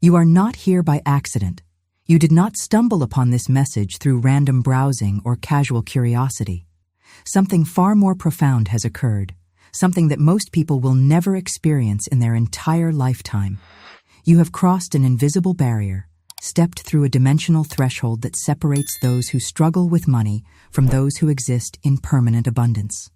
You are not here by accident. You did not stumble upon this message through random browsing or casual curiosity. Something far more profound has occurred, something that most people will never experience in their entire lifetime. You have crossed an invisible barrier, stepped through a dimensional threshold that separates those who struggle with money from those who exist in permanent abundance.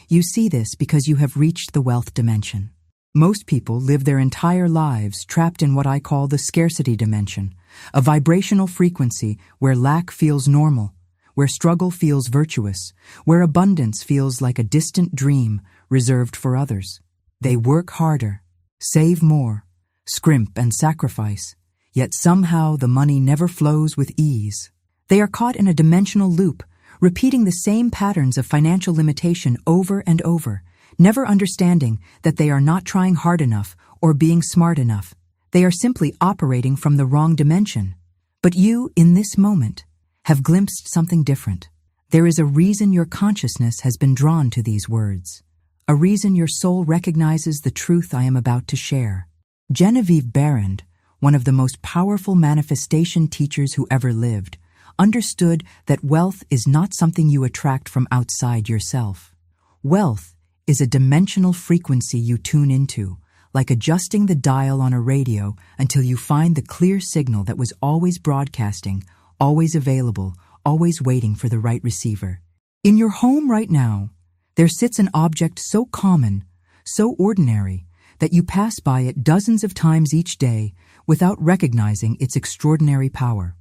You see this because you have reached the wealth dimension. Most people live their entire lives trapped in what I call the scarcity dimension, a vibrational frequency where lack feels normal, where struggle feels virtuous, where abundance feels like a distant dream reserved for others. They work harder, save more, scrimp and sacrifice, yet somehow the money never flows with ease. They are caught in a dimensional loop, repeating the same patterns of financial limitation over and over, never understanding that they are not trying hard enough or being smart enough. They are simply operating from the wrong dimension. But you, in this moment, have glimpsed something different. There is a reason your consciousness has been drawn to these words, a reason your soul recognizes the truth I am about to share. Genevieve Behrend, one of the most powerful manifestation teachers who ever lived, understood that wealth is not something you attract from outside yourself. Wealth is a dimensional frequency you tune into, like adjusting the dial on a radio until you find the clear signal that was always broadcasting, always available, always waiting for the right receiver. In your home right now, there sits an object so common, so ordinary, that you pass by it dozens of times each day without recognizing its extraordinary power.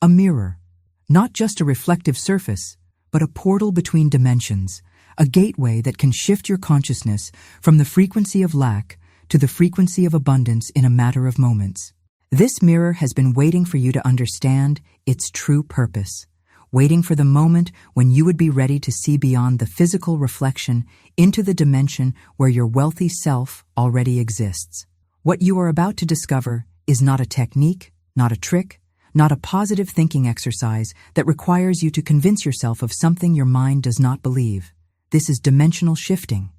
A mirror, not just a reflective surface, but a portal between dimensions, a gateway that can shift your consciousness from the frequency of lack to the frequency of abundance in a matter of moments. This mirror has been waiting for you to understand its true purpose, waiting for the moment when you would be ready to see beyond the physical reflection into the dimension where your wealthy self already exists. What you are about to discover is not a technique, not a trick, not a positive thinking exercise that requires you to convince yourself of something your mind does not believe. This is dimensional shifting,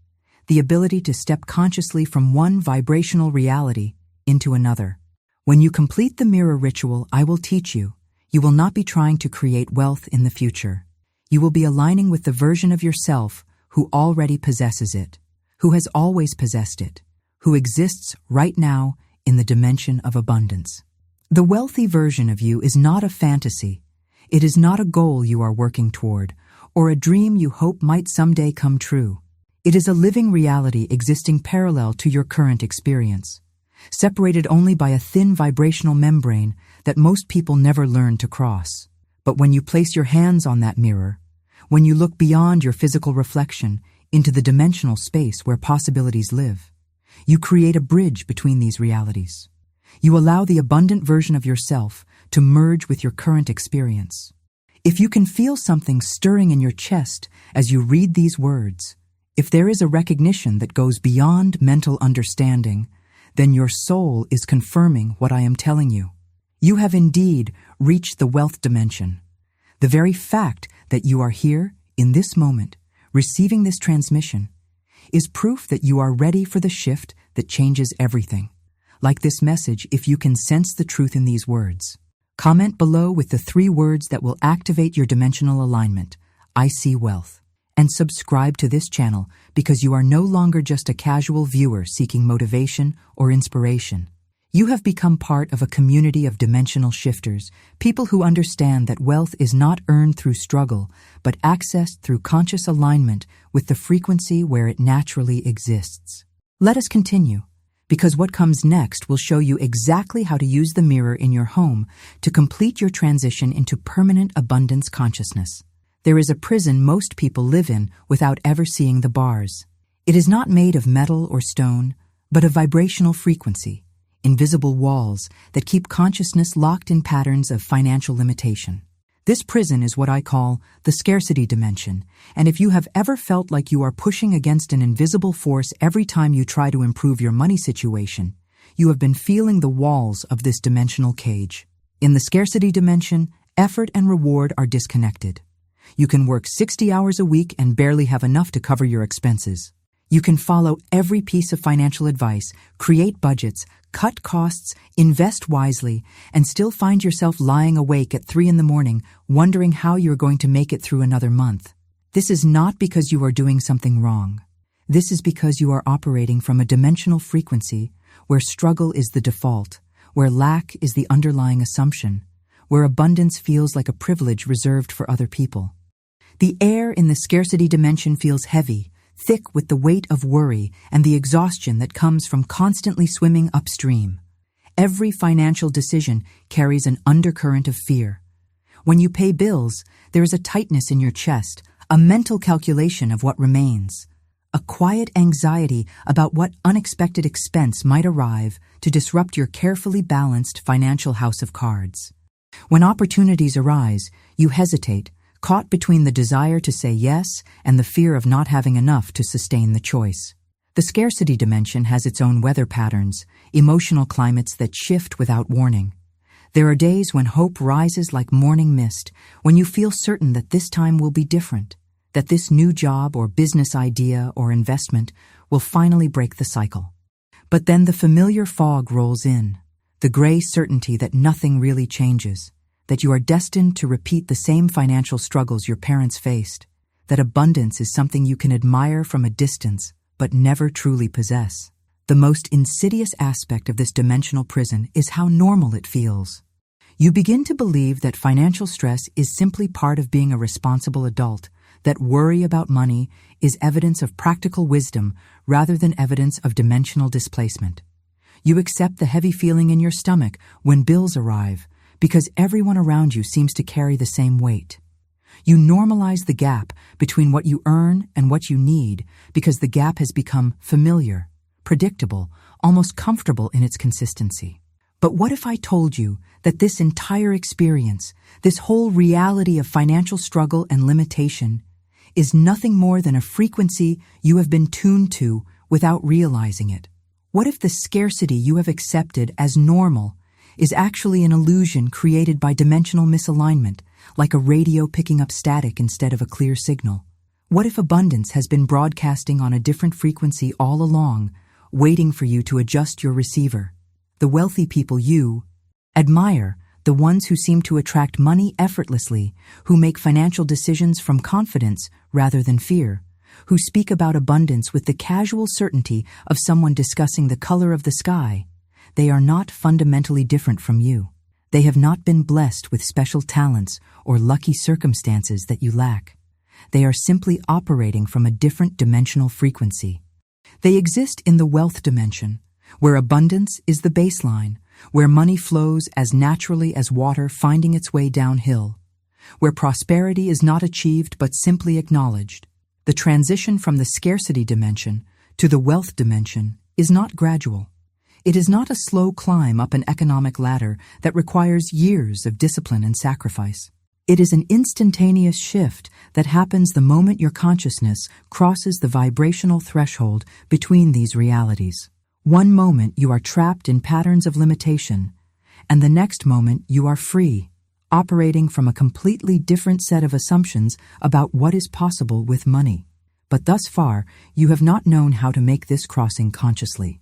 the ability to step consciously from one vibrational reality into another. When you complete the mirror ritual I will teach you, you will not be trying to create wealth in the future. You will be aligning with the version of yourself who already possesses it, who has always possessed it, who exists right now in the dimension of abundance. The wealthy version of you is not a fantasy. It is not a goal you are working toward, or a dream you hope might someday come true. It is a living reality existing parallel to your current experience, separated only by a thin vibrational membrane that most people never learn to cross. But when you place your hands on that mirror, when you look beyond your physical reflection into the dimensional space where possibilities live, you create a bridge between these realities. You allow the abundant version of yourself to merge with your current experience. If you can feel something stirring in your chest as you read these words, if there is a recognition that goes beyond mental understanding, then your soul is confirming what I am telling you. You have indeed reached the wealth dimension. The very fact that you are here, in this moment, receiving this transmission, is proof that you are ready for the shift that changes everything. Like this message, if you can sense the truth in these words, comment below with the 3 words that will activate your dimensional alignment. I see wealth. And subscribe to this channel because you are no longer just a casual viewer seeking motivation or inspiration. You have become part of a community of dimensional shifters, people who understand that wealth is not earned through struggle, but accessed through conscious alignment with the frequency where it naturally exists. Let us continue, because what comes next will show you exactly how to use the mirror in your home to complete your transition into permanent abundance consciousness. There is a prison most people live in without ever seeing the bars. It is not made of metal or stone, but of vibrational frequency, invisible walls that keep consciousness locked in patterns of financial limitation. This prison is what I call the scarcity dimension, and if you have ever felt like you are pushing against an invisible force every time you try to improve your money situation, you have been feeling the walls of this dimensional cage. In the scarcity dimension, effort and reward are disconnected. You can work 60 hours a week and barely have enough to cover your expenses. You can follow every piece of financial advice, create budgets, cut costs, invest wisely, and still find yourself lying awake at 3 a.m, wondering how you're going to make it through another month. This is not because you are doing something wrong. This is because you are operating from a dimensional frequency where struggle is the default, where lack is the underlying assumption, where abundance feels like a privilege reserved for other people. The air in the scarcity dimension feels heavy, thick with the weight of worry and the exhaustion that comes from constantly swimming upstream. Every financial decision carries an undercurrent of fear. When you pay bills, there is a tightness in your chest, a mental calculation of what remains, a quiet anxiety about what unexpected expense might arrive to disrupt your carefully balanced financial house of cards. When opportunities arise, you hesitate, caught between the desire to say yes and the fear of not having enough to sustain the choice. The scarcity dimension has its own weather patterns, emotional climates that shift without warning. There are days when hope rises like morning mist, when you feel certain that this time will be different, that this new job or business idea or investment will finally break the cycle. But then the familiar fog rolls in, the gray certainty that nothing really changes, that you are destined to repeat the same financial struggles your parents faced, that abundance is something you can admire from a distance but never truly possess. The most insidious aspect of this dimensional prison is how normal it feels. You begin to believe that financial stress is simply part of being a responsible adult, that worry about money is evidence of practical wisdom rather than evidence of dimensional displacement. You accept the heavy feeling in your stomach when bills arrive, because everyone around you seems to carry the same weight. You normalize the gap between what you earn and what you need because the gap has become familiar, predictable, almost comfortable in its consistency. But what if I told you that this entire experience, this whole reality of financial struggle and limitation, is nothing more than a frequency you have been tuned to without realizing it? What if the scarcity you have accepted as normal is actually an illusion created by dimensional misalignment, like a radio picking up static instead of a clear signal? What if abundance has been broadcasting on a different frequency all along, waiting for you to adjust your receiver? The wealthy people you admire, the ones who seem to attract money effortlessly, who make financial decisions from confidence rather than fear, who speak about abundance with the casual certainty of someone discussing the color of the sky, they are not fundamentally different from you. They have not been blessed with special talents or lucky circumstances that you lack. They are simply operating from a different dimensional frequency. They exist in the wealth dimension, where abundance is the baseline, where money flows as naturally as water finding its way downhill, where prosperity is not achieved but simply acknowledged. The transition from the scarcity dimension to the wealth dimension is not gradual. It is not a slow climb up an economic ladder that requires years of discipline and sacrifice. It is an instantaneous shift that happens the moment your consciousness crosses the vibrational threshold between these realities. One moment you are trapped in patterns of limitation, and the next moment you are free, operating from a completely different set of assumptions about what is possible with money. But thus far, you have not known how to make this crossing consciously.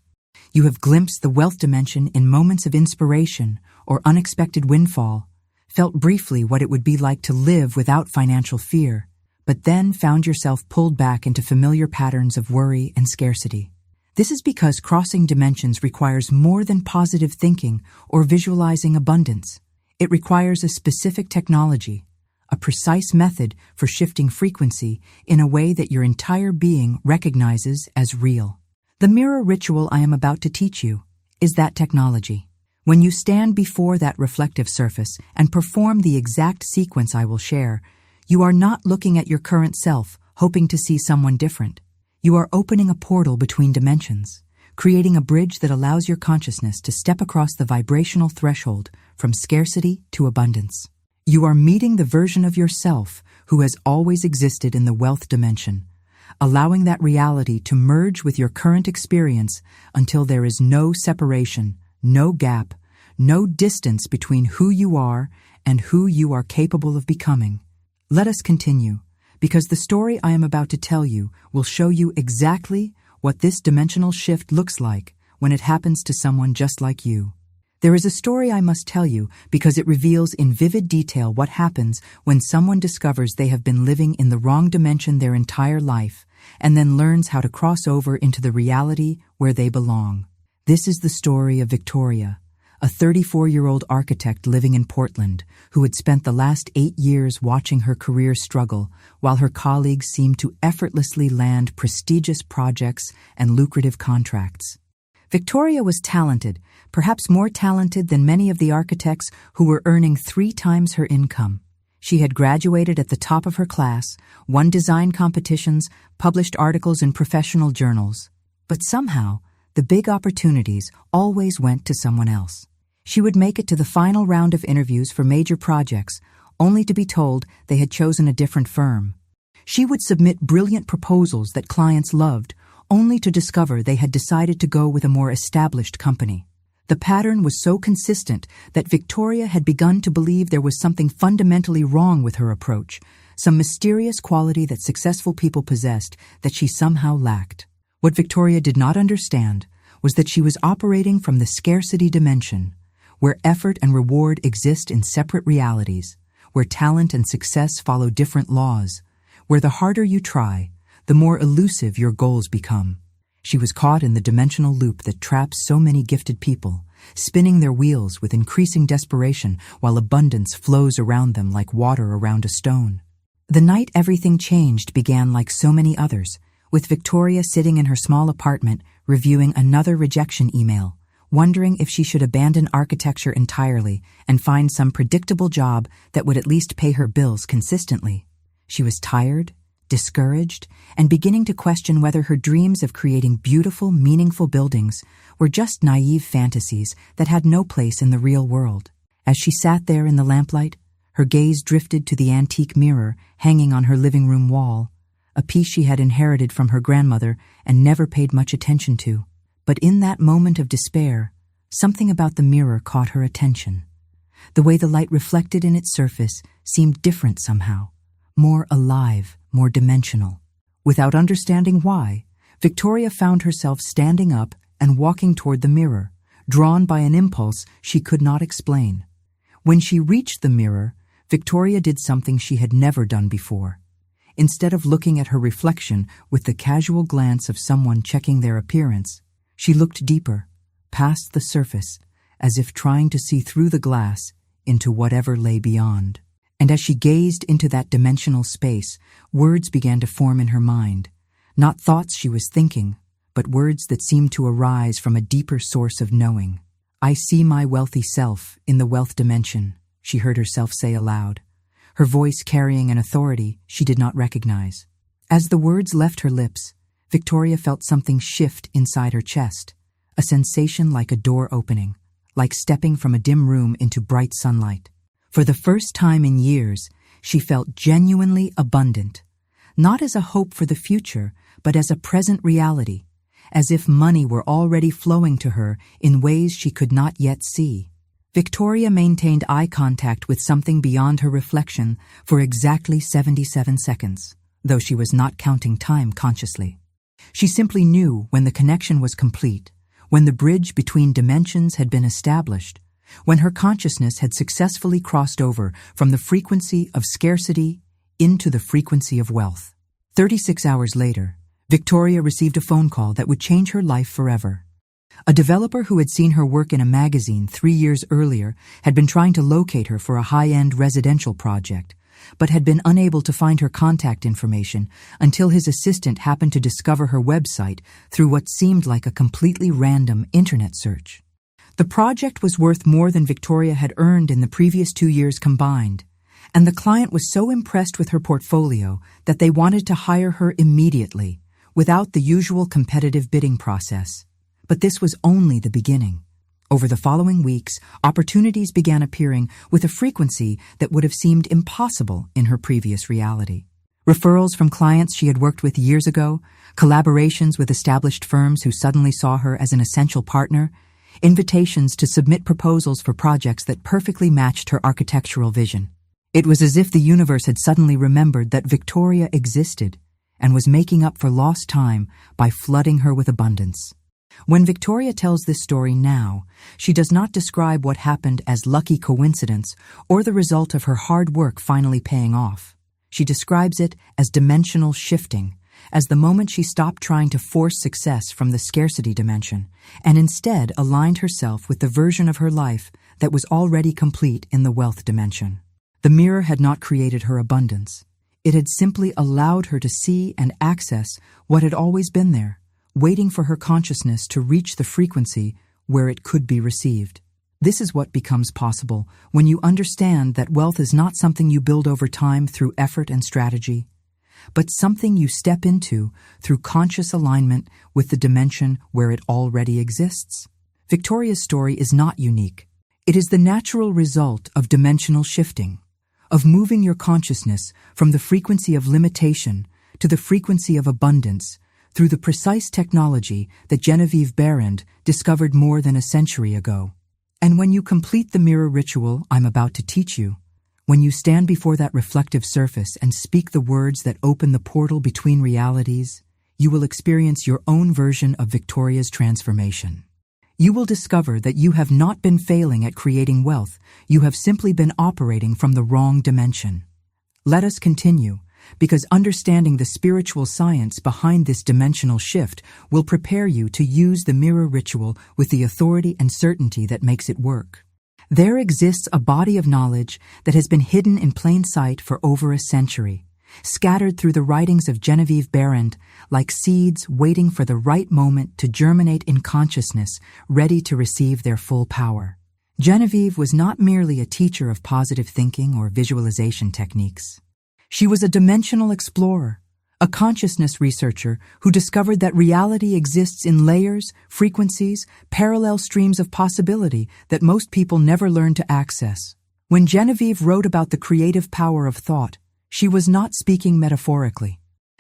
You have glimpsed the wealth dimension in moments of inspiration or unexpected windfall, felt briefly what it would be like to live without financial fear, but then found yourself pulled back into familiar patterns of worry and scarcity. This is because crossing dimensions requires more than positive thinking or visualizing abundance. It requires a specific technology, a precise method for shifting frequency in a way that your entire being recognizes as real. The mirror ritual I am about to teach you is that technology. When you stand before that reflective surface and perform the exact sequence I will share, you are not looking at your current self, hoping to see someone different. You are opening a portal between dimensions, creating a bridge that allows your consciousness to step across the vibrational threshold from scarcity to abundance. You are meeting the version of yourself who has always existed in the wealth dimension, allowing that reality to merge with your current experience until there is no separation, no gap, no distance between who you are and who you are capable of becoming. Let us continue, because the story I am about to tell you will show you exactly what this dimensional shift looks like when it happens to someone just like you. There is a story I must tell you because it reveals in vivid detail what happens when someone discovers they have been living in the wrong dimension their entire life and then learns how to cross over into the reality where they belong. This is the story of Victoria, a 34-year-old architect living in Portland who had spent the last 8 years watching her career struggle while her colleagues seemed to effortlessly land prestigious projects and lucrative contracts. Victoria was talented, perhaps more talented than many of the architects who were earning 3 times her income. She had graduated at the top of her class, won design competitions, published articles in professional journals. But somehow, the big opportunities always went to someone else. She would make it to the final round of interviews for major projects, only to be told they had chosen a different firm. She would submit brilliant proposals that clients loved, only to discover they had decided to go with a more established company. The pattern was so consistent that Victoria had begun to believe there was something fundamentally wrong with her approach, some mysterious quality that successful people possessed that she somehow lacked. What Victoria did not understand was that she was operating from the scarcity dimension, where effort and reward exist in separate realities, where talent and success follow different laws, where the harder you try, the more elusive your goals become. She was caught in the dimensional loop that traps so many gifted people, spinning their wheels with increasing desperation while abundance flows around them like water around a stone. The night everything changed began like so many others, with Victoria sitting in her small apartment reviewing another rejection email, wondering if she should abandon architecture entirely and find some predictable job that would at least pay her bills consistently. She was tired, discouraged, and beginning to question whether her dreams of creating beautiful, meaningful buildings were just naive fantasies that had no place in the real world. As she sat there in the lamplight, her gaze drifted to the antique mirror hanging on her living room wall, a piece she had inherited from her grandmother and never paid much attention to. But in that moment of despair, something about the mirror caught her attention. The way the light reflected in its surface seemed different somehow, more alive, more dimensional. Without understanding why, Victoria found herself standing up and walking toward the mirror, drawn by an impulse she could not explain. When she reached the mirror, Victoria did something she had never done before. Instead of looking at her reflection with the casual glance of someone checking their appearance, she looked deeper, past the surface, as if trying to see through the glass into whatever lay beyond. And as she gazed into that dimensional space, words began to form in her mind, not thoughts she was thinking, but words that seemed to arise from a deeper source of knowing. "I see my wealthy self in the wealth dimension," she heard herself say aloud, her voice carrying an authority she did not recognize. As the words left her lips, Victoria felt something shift inside her chest, a sensation like a door opening, like stepping from a dim room into bright sunlight. For the first time in years, she felt genuinely abundant, not as a hope for the future, but as a present reality, as if money were already flowing to her in ways she could not yet see. Victoria maintained eye contact with something beyond her reflection for exactly 77 seconds, though she was not counting time consciously. She simply knew when the connection was complete, when the bridge between dimensions had been established, when her consciousness had successfully crossed over from the frequency of scarcity into the frequency of wealth. 36 hours later, Victoria received a phone call that would change her life forever. A developer who had seen her work in a magazine 3 years earlier had been trying to locate her for a high-end residential project, but had been unable to find her contact information until his assistant happened to discover her website through what seemed like a completely random internet search. The project was worth more than Victoria had earned in the previous 2 years combined, and the client was so impressed with her portfolio that they wanted to hire her immediately, without the usual competitive bidding process. But this was only the beginning. Over the following weeks, opportunities began appearing with a frequency that would have seemed impossible in her previous reality. Referrals from clients she had worked with years ago, collaborations with established firms who suddenly saw her as an essential partner, invitations to submit proposals for projects that perfectly matched her architectural vision. It was as if the universe had suddenly remembered that Victoria existed and was making up for lost time by flooding her with abundance. When Victoria tells this story now, she does not describe what happened as lucky coincidence or the result of her hard work finally paying off. She describes it as dimensional shifting, as the moment she stopped trying to force success from the scarcity dimension and instead aligned herself with the version of her life that was already complete in the wealth dimension. The mirror had not created her abundance. It had simply allowed her to see and access what had always been there, waiting for her consciousness to reach the frequency where it could be received. This is what becomes possible when you understand that wealth is not something you build over time through effort and strategy, but something you step into through conscious alignment with the dimension where it already exists. Victoria's story is not unique. It is the natural result of dimensional shifting, of moving your consciousness from the frequency of limitation to the frequency of abundance through the precise technology that Genevieve Behrend discovered more than a century ago. And when you complete the mirror ritual I'm about to teach you, when you stand before that reflective surface and speak the words that open the portal between realities, you will experience your own version of Victoria's transformation. You will discover that you have not been failing at creating wealth, you have simply been operating from the wrong dimension. Let us continue, because understanding the spiritual science behind this dimensional shift will prepare you to use the mirror ritual with the authority and certainty that makes it work. There exists a body of knowledge that has been hidden in plain sight for over a century, scattered through the writings of Genevieve Behrend like seeds waiting for the right moment to germinate in consciousness, ready to receive their full power. Genevieve was not merely a teacher of positive thinking or visualization techniques. She was a dimensional explorer, a consciousness researcher who discovered that reality exists in layers, frequencies, parallel streams of possibility that most people never learn to access. When Genevieve wrote about the creative power of thought, she was not speaking metaphorically.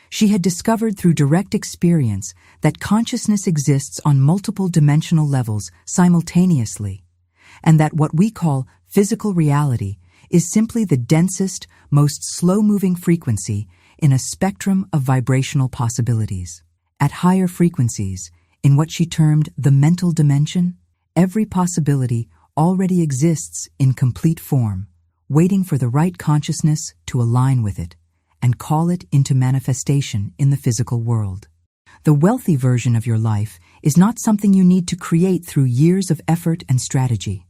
She had discovered through direct experience that consciousness exists on multiple dimensional levels simultaneously, and that what we call physical reality is simply the densest, most slow-moving frequency in a spectrum of vibrational possibilities. At higher frequencies, in what she termed the mental dimension, every possibility already exists in complete form, waiting for the right consciousness to align with it and call it into manifestation in the physical world. The wealthy version of your life is not something you need to create through years of effort and strategy.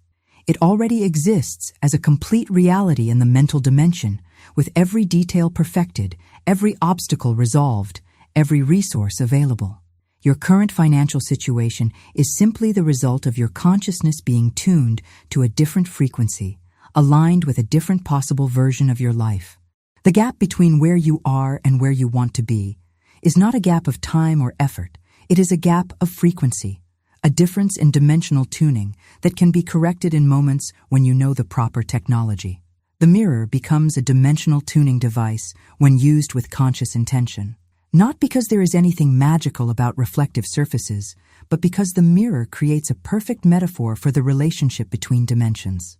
It already exists as a complete reality in the mental dimension, with every detail perfected, every obstacle resolved, every resource available. Your current financial situation is simply the result of your consciousness being tuned to a different frequency, aligned with a different possible version of your life. The gap between where you are and where you want to be is not a gap of time or effort. It is a gap of frequency, a difference in dimensional tuning that can be corrected in moments when you know the proper technology. The mirror becomes a dimensional tuning device when used with conscious intention. Not because there is anything magical about reflective surfaces, but because the mirror creates a perfect metaphor for the relationship between dimensions.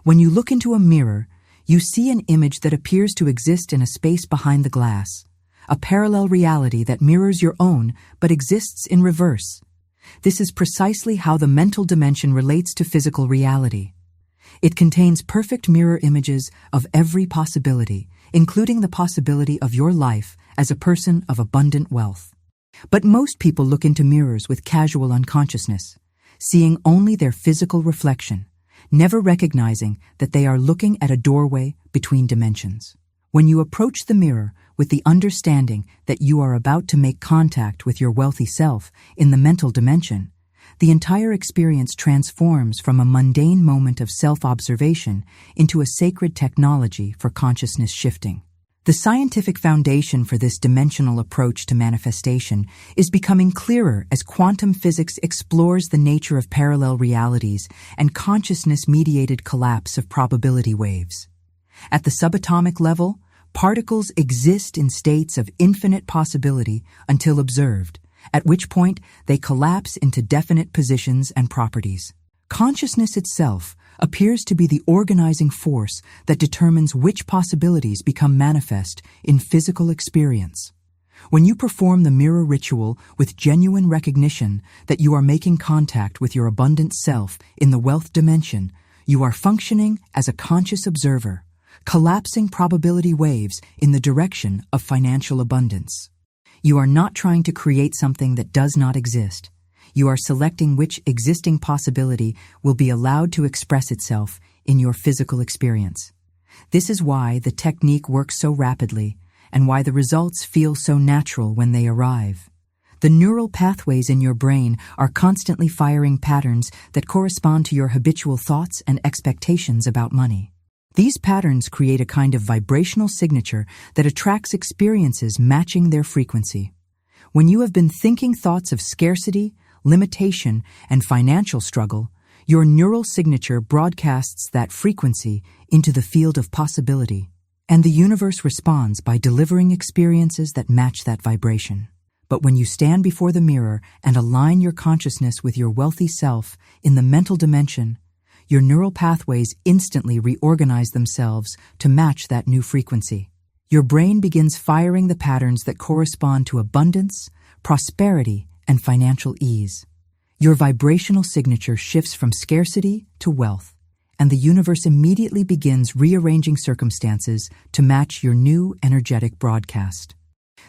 When you look into a mirror, you see an image that appears to exist in a space behind the glass, a parallel reality that mirrors your own but exists in reverse. This is precisely how the mental dimension relates to physical reality. It contains perfect mirror images of every possibility, including the possibility of your life as a person of abundant wealth. But most people look into mirrors with casual unconsciousness, seeing only their physical reflection, never recognizing that they are looking at a doorway between dimensions. When you approach the mirror with the understanding that you are about to make contact with your wealthy self in the mental dimension, the entire experience transforms from a mundane moment of self-observation into a sacred technology for consciousness shifting. The scientific foundation for this dimensional approach to manifestation is becoming clearer as quantum physics explores the nature of parallel realities and consciousness-mediated collapse of probability waves. At the subatomic level, particles exist in states of infinite possibility until observed, at which point they collapse into definite positions and properties. Consciousness itself, appears to be the organizing force that determines which possibilities become manifest in physical experience. When you perform the mirror ritual with genuine recognition that you are making contact with your abundant self in the wealth dimension, you are functioning as a conscious observer, collapsing probability waves in the direction of financial abundance. You are not trying to create something that does not exist. You are selecting which existing possibility will be allowed to express itself in your physical experience. This is why the technique works so rapidly and why the results feel so natural when they arrive. The neural pathways in your brain are constantly firing patterns that correspond to your habitual thoughts and expectations about money. These patterns create a kind of vibrational signature that attracts experiences matching their frequency. When you have been thinking thoughts of scarcity, limitation, and financial struggle, your neural signature broadcasts that frequency into the field of possibility, and the universe responds by delivering experiences that match that vibration. But when you stand before the mirror and align your consciousness with your wealthy self in the mental dimension, your neural pathways instantly reorganize themselves to match that new frequency. Your brain begins firing the patterns that correspond to abundance, prosperity, and financial ease. Your vibrational signature shifts from scarcity to wealth, and the universe immediately begins rearranging circumstances to match your new energetic broadcast.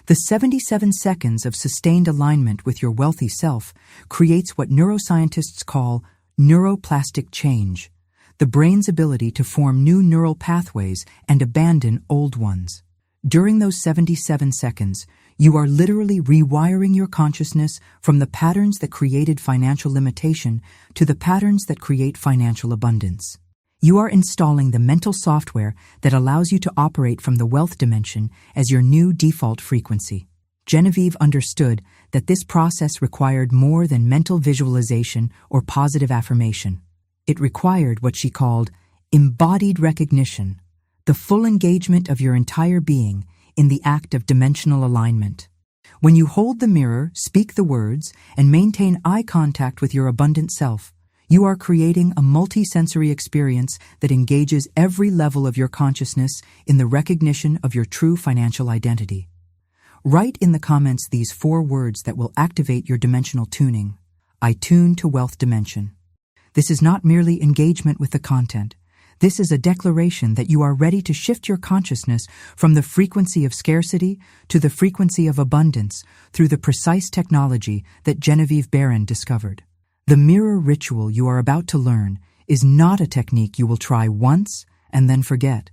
The 77 seconds of sustained alignment with your wealthy self creates what neuroscientists call neuroplastic change, the brain's ability to form new neural pathways and abandon old ones. During those 77 seconds, you are literally rewiring your consciousness from the patterns that created financial limitation to the patterns that create financial abundance. You are installing the mental software that allows you to operate from the wealth dimension as your new default frequency. Genevieve understood that this process required more than mental visualization or positive affirmation. It required what she called embodied recognition, the full engagement of your entire being in the act of dimensional alignment. When you hold the mirror, speak the words, and maintain eye contact with your abundant self, you are creating a multi-sensory experience that engages every level of your consciousness in the recognition of your true financial identity. Write in the comments these 4 words that will activate your dimensional tuning. I tune to wealth dimension. This is not merely engagement with the content. This is a declaration that you are ready to shift your consciousness from the frequency of scarcity to the frequency of abundance through the precise technology that Genevieve Behrend discovered. The mirror ritual you are about to learn is not a technique you will try once and then forget.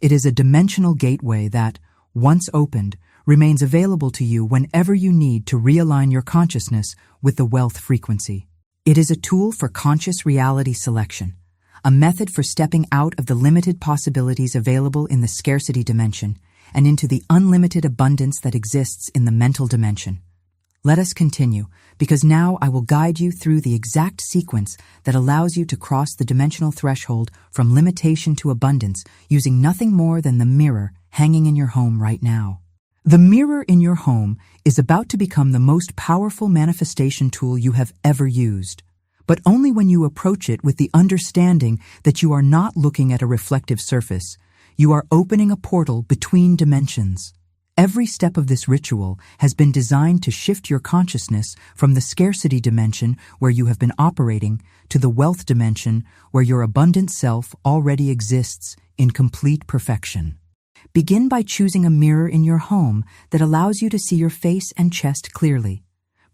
It is a dimensional gateway that, once opened, remains available to you whenever you need to realign your consciousness with the wealth frequency. It is a tool for conscious reality selection, a method for stepping out of the limited possibilities available in the scarcity dimension and into the unlimited abundance that exists in the mental dimension. Let us continue, because now I will guide you through the exact sequence that allows you to cross the dimensional threshold from limitation to abundance using nothing more than the mirror hanging in your home right now. The mirror in your home is about to become the most powerful manifestation tool you have ever used, but only when you approach it with the understanding that you are not looking at a reflective surface. You are opening a portal between dimensions. Every step of this ritual has been designed to shift your consciousness from the scarcity dimension where you have been operating to the wealth dimension where your abundant self already exists in complete perfection. Begin by choosing a mirror in your home that allows you to see your face and chest clearly,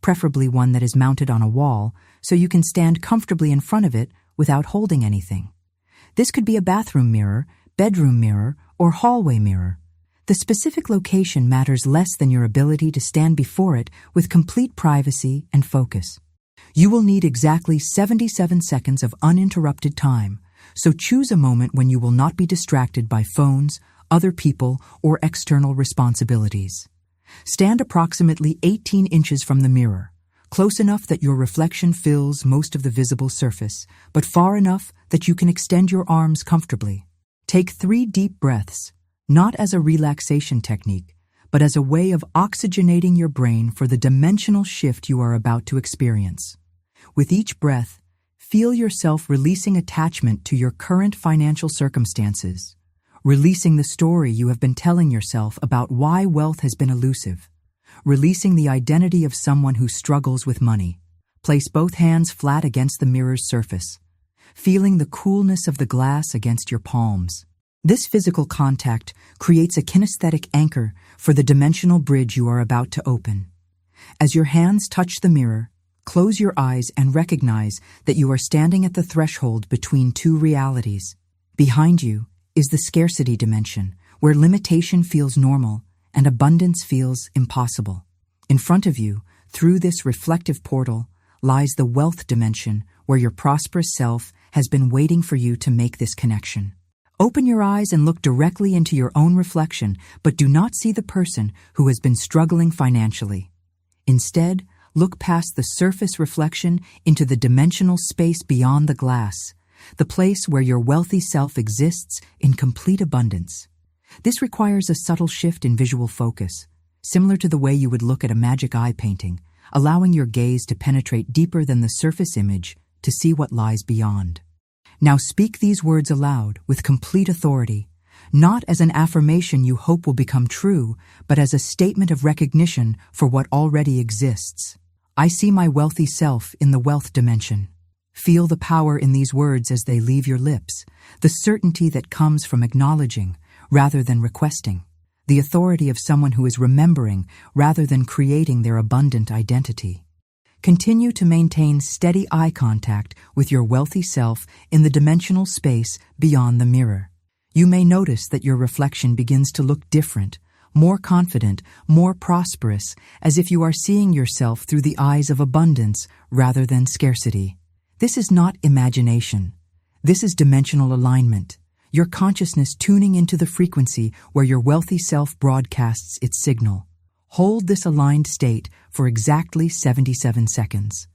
preferably one that is mounted on a wall so you can stand comfortably in front of it without holding anything. This could be a bathroom mirror, bedroom mirror, or hallway mirror. The specific location matters less than your ability to stand before it with complete privacy and focus. You will need exactly 77 seconds of uninterrupted time, so choose a moment when you will not be distracted by phones, other people, or external responsibilities. Stand approximately 18 inches from the mirror, close enough that your reflection fills most of the visible surface, but far enough that you can extend your arms comfortably. Take 3 deep breaths, not as a relaxation technique, but as a way of oxygenating your brain for the dimensional shift you are about to experience. With each breath, Feel yourself releasing attachment to your current financial circumstances, releasing the story you have been telling yourself about why wealth has been elusive, releasing the identity of someone who struggles with money. Place both hands flat against the mirror's surface, feeling the coolness of the glass against your palms. This physical contact creates a kinesthetic anchor for the dimensional bridge you are about to open. As your hands touch the mirror, close your eyes and recognize that you are standing at the threshold between two realities. Behind you is the scarcity dimension, where limitation feels normal and abundance feels impossible. In front of you, through this reflective portal, lies the wealth dimension, where your prosperous self has been waiting for you to make this connection. Open your eyes and look directly into your own reflection, but do not see the person who has been struggling financially. Instead, look past the surface reflection into the dimensional space beyond the glass, the place where your wealthy self exists in complete abundance. This requires a subtle shift in visual focus, similar to the way you would look at a magic eye painting, allowing your gaze to penetrate deeper than the surface image to see what lies beyond. Now speak these words aloud with complete authority, not as an affirmation you hope will become true, but as a statement of recognition for what already exists. I see my wealthy self in the wealth dimension. Feel the power in these words as they leave your lips, the certainty that comes from acknowledging rather than requesting, the authority of someone who is remembering rather than creating their abundant identity. Continue to maintain steady eye contact with your wealthy self in the dimensional space beyond the mirror. You may notice that your reflection begins to look different, more confident, more prosperous, as if you are seeing yourself through the eyes of abundance rather than scarcity. This is not imagination. This is dimensional alignment, your consciousness tuning into the frequency where your wealthy self broadcasts its signal. Hold this aligned state for exactly 77 seconds.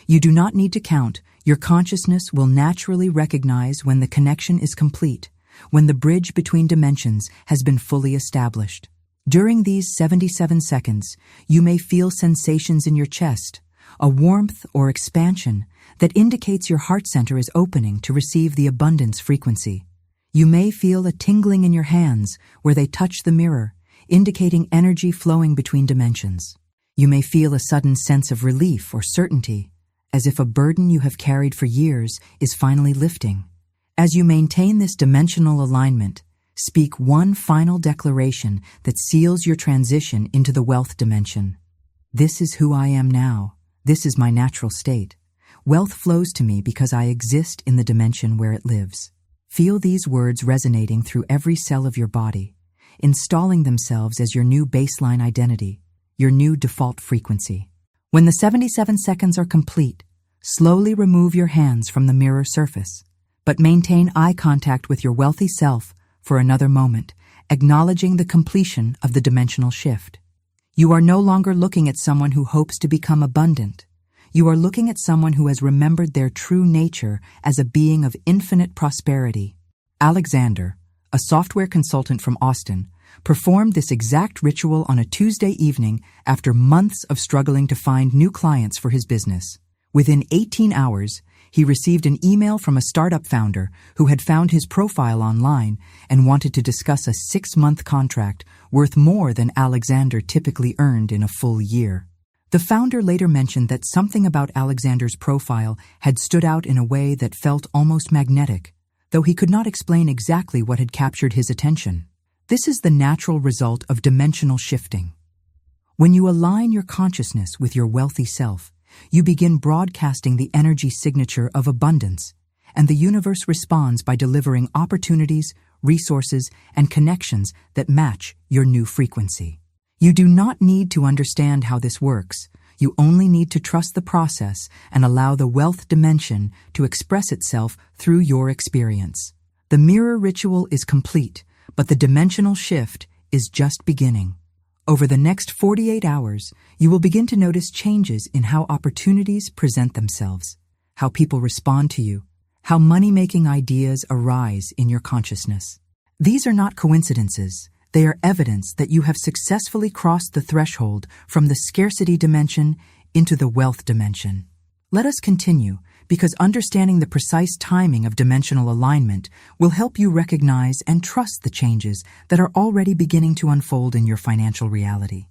You do not need to count. Your consciousness will naturally recognize when the connection is complete, when the bridge between dimensions has been fully established. During these 77 seconds, you may feel sensations in your chest, a warmth or expansion that indicates your heart center is opening to receive the abundance frequency. You may feel a tingling in your hands where they touch the mirror, indicating energy flowing between dimensions. You may feel a sudden sense of relief or certainty, as if a burden you have carried for years is finally lifting. As you maintain this dimensional alignment, speak one final declaration that seals your transition into the wealth dimension. This is who I am now. This is my natural state. Wealth flows to me because I exist in the dimension where it lives. Feel these words resonating through every cell of your body, installing themselves as your new baseline identity, your new default frequency. When the 77 seconds are complete, slowly remove your hands from the mirror surface, but maintain eye contact with your wealthy self for another moment, acknowledging the completion of the dimensional shift. You are no longer looking at someone who hopes to become abundant. You are looking at someone who has remembered their true nature as a being of infinite prosperity. Alexander, a software consultant from Austin, performed this exact ritual on a Tuesday evening after months of struggling to find new clients for his business. Within 18 hours, he received an email from a startup founder who had found his profile online and wanted to discuss a 6-month contract worth more than Alexander typically earned in a full year. The founder later mentioned that something about Alexander's profile had stood out in a way that felt almost magnetic, though he could not explain exactly what had captured his attention. This is the natural result of dimensional shifting. When you align your consciousness with your wealthy self, you begin broadcasting the energy signature of abundance, and the universe responds by delivering opportunities, resources, and connections that match your new frequency. You do not need to understand how this works. You only need to trust the process and allow the wealth dimension to express itself through your experience. The mirror ritual is complete, but the dimensional shift is just beginning. Over the next 48 hours, you will begin to notice changes in how opportunities present themselves, how people respond to you, how money-making ideas arise in your consciousness. These are not coincidences. They are evidence that you have successfully crossed the threshold from the scarcity dimension into the wealth dimension. Let us continue, because understanding the precise timing of dimensional alignment will help you recognize and trust the changes that are already beginning to unfold in your financial reality.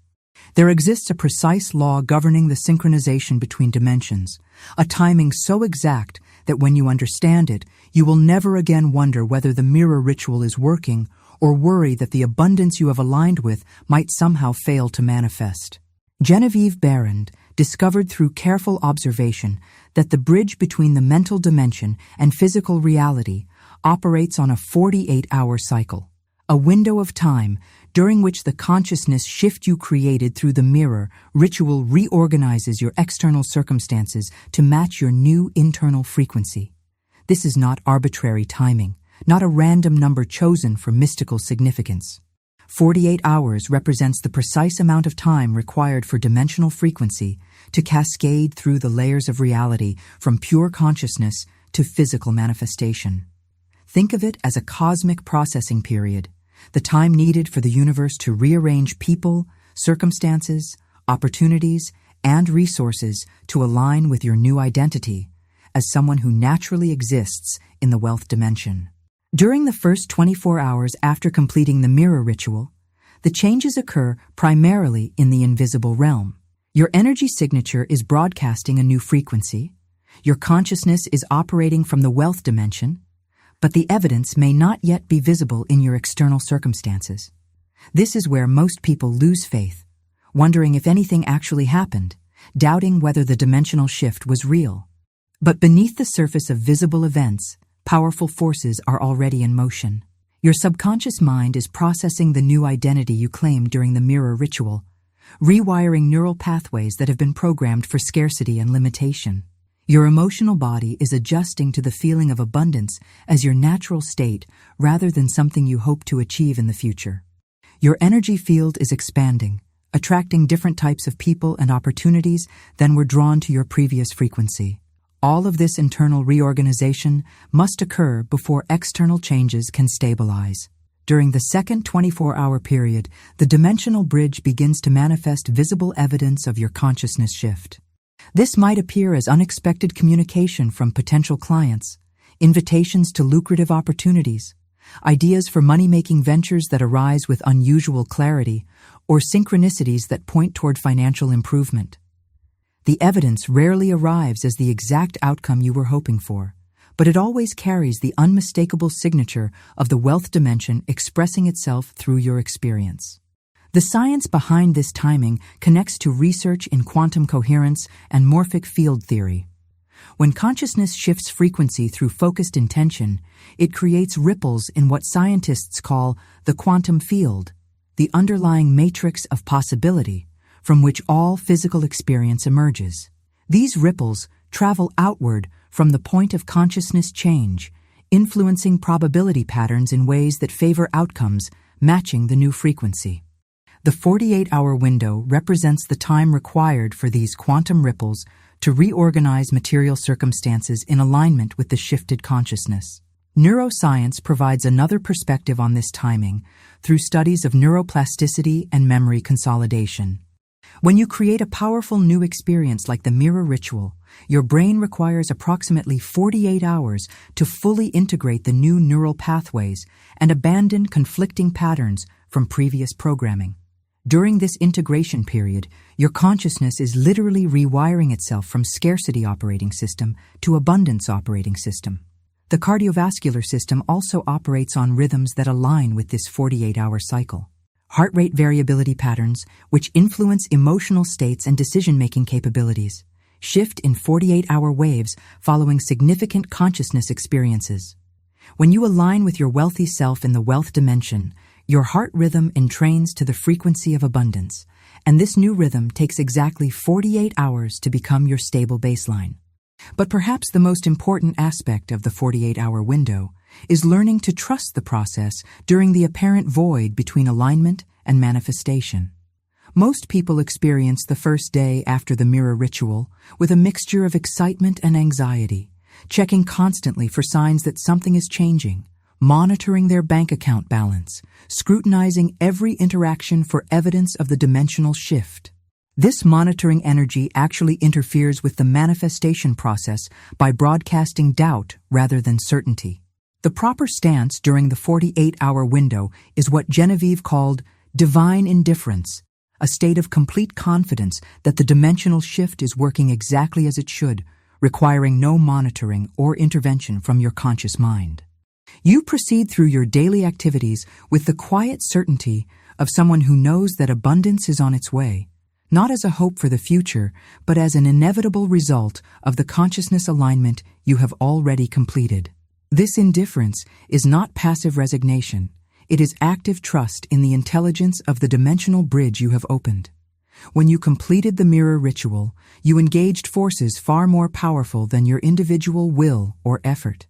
There exists a precise law governing the synchronization between dimensions, a timing so exact that when you understand it, you will never again wonder whether the mirror ritual is working or worry that the abundance you have aligned with might somehow fail to manifest. Genevieve Behrend discovered through careful observation that the bridge between the mental dimension and physical reality operates on a 48-hour cycle, a window of time during which the consciousness shift you created through the mirror ritual reorganizes your external circumstances to match your new internal frequency. This is not arbitrary timing, not a random number chosen for mystical significance. 48 hours represents the precise amount of time required for dimensional frequency to cascade through the layers of reality from pure consciousness to physical manifestation. Think of it as a cosmic processing period, the time needed for the universe to rearrange people, circumstances, opportunities, and resources to align with your new identity as someone who naturally exists in the wealth dimension. During the first 24 hours after completing the mirror ritual, the changes occur primarily in the invisible realm. Your energy signature is broadcasting a new frequency. Your consciousness is operating from the wealth dimension, but the evidence may not yet be visible in your external circumstances. This is where most people lose faith, wondering if anything actually happened, doubting whether the dimensional shift was real. But beneath the surface of visible events, powerful forces are already in motion. Your subconscious mind is processing the new identity you claimed during the mirror ritual, rewiring neural pathways that have been programmed for scarcity and limitation. Your emotional body is adjusting to the feeling of abundance as your natural state rather than something you hope to achieve in the future. Your energy field is expanding, attracting different types of people and opportunities than were drawn to your previous frequency. All of this internal reorganization must occur before external changes can stabilize. During the second 24-hour period, the dimensional bridge begins to manifest visible evidence of your consciousness shift. This might appear as unexpected communication from potential clients, invitations to lucrative opportunities, ideas for money-making ventures that arise with unusual clarity, or synchronicities that point toward financial improvement. The evidence rarely arrives as the exact outcome you were hoping for, but it always carries the unmistakable signature of the wealth dimension expressing itself through your experience. The science behind this timing connects to research in quantum coherence and morphic field theory. When consciousness shifts frequency through focused intention, it creates ripples in what scientists call the quantum field, the underlying matrix of possibility from which all physical experience emerges. These ripples travel outward from the point of consciousness change, influencing probability patterns in ways that favor outcomes matching the new frequency. The 48-hour window represents the time required for these quantum ripples to reorganize material circumstances in alignment with the shifted consciousness. Neuroscience provides another perspective on this timing through studies of neuroplasticity and memory consolidation. When you create a powerful new experience like the mirror ritual, your brain requires approximately 48 hours to fully integrate the new neural pathways and abandon conflicting patterns from previous programming. During this integration period, your consciousness is literally rewiring itself from scarcity operating system to abundance operating system. The cardiovascular system also operates on rhythms that align with this 48-hour cycle. Heart rate variability patterns, which influence emotional states and decision-making capabilities, shift in 48-hour waves following significant consciousness experiences. When you align with your wealthy self in the wealth dimension, your heart rhythm entrains to the frequency of abundance, and this new rhythm takes exactly 48 hours to become your stable baseline. But perhaps the most important aspect of the 48-hour window is learning to trust the process during the apparent void between alignment and manifestation. Most people experience the first day after the mirror ritual with a mixture of excitement and anxiety, checking constantly for signs that something is changing, monitoring their bank account balance, scrutinizing every interaction for evidence of the dimensional shift. This monitoring energy actually interferes with the manifestation process by broadcasting doubt rather than certainty. The proper stance during the 48-hour window is what Genevieve called divine indifference, a state of complete confidence that the dimensional shift is working exactly as it should, requiring no monitoring or intervention from your conscious mind. You proceed through your daily activities with the quiet certainty of someone who knows that abundance is on its way, not as a hope for the future, but as an inevitable result of the consciousness alignment you have already completed. This indifference is not passive resignation. It is active trust in the intelligence of the dimensional bridge you have opened. When you completed the mirror ritual, you engaged forces far more powerful than your individual will or effort.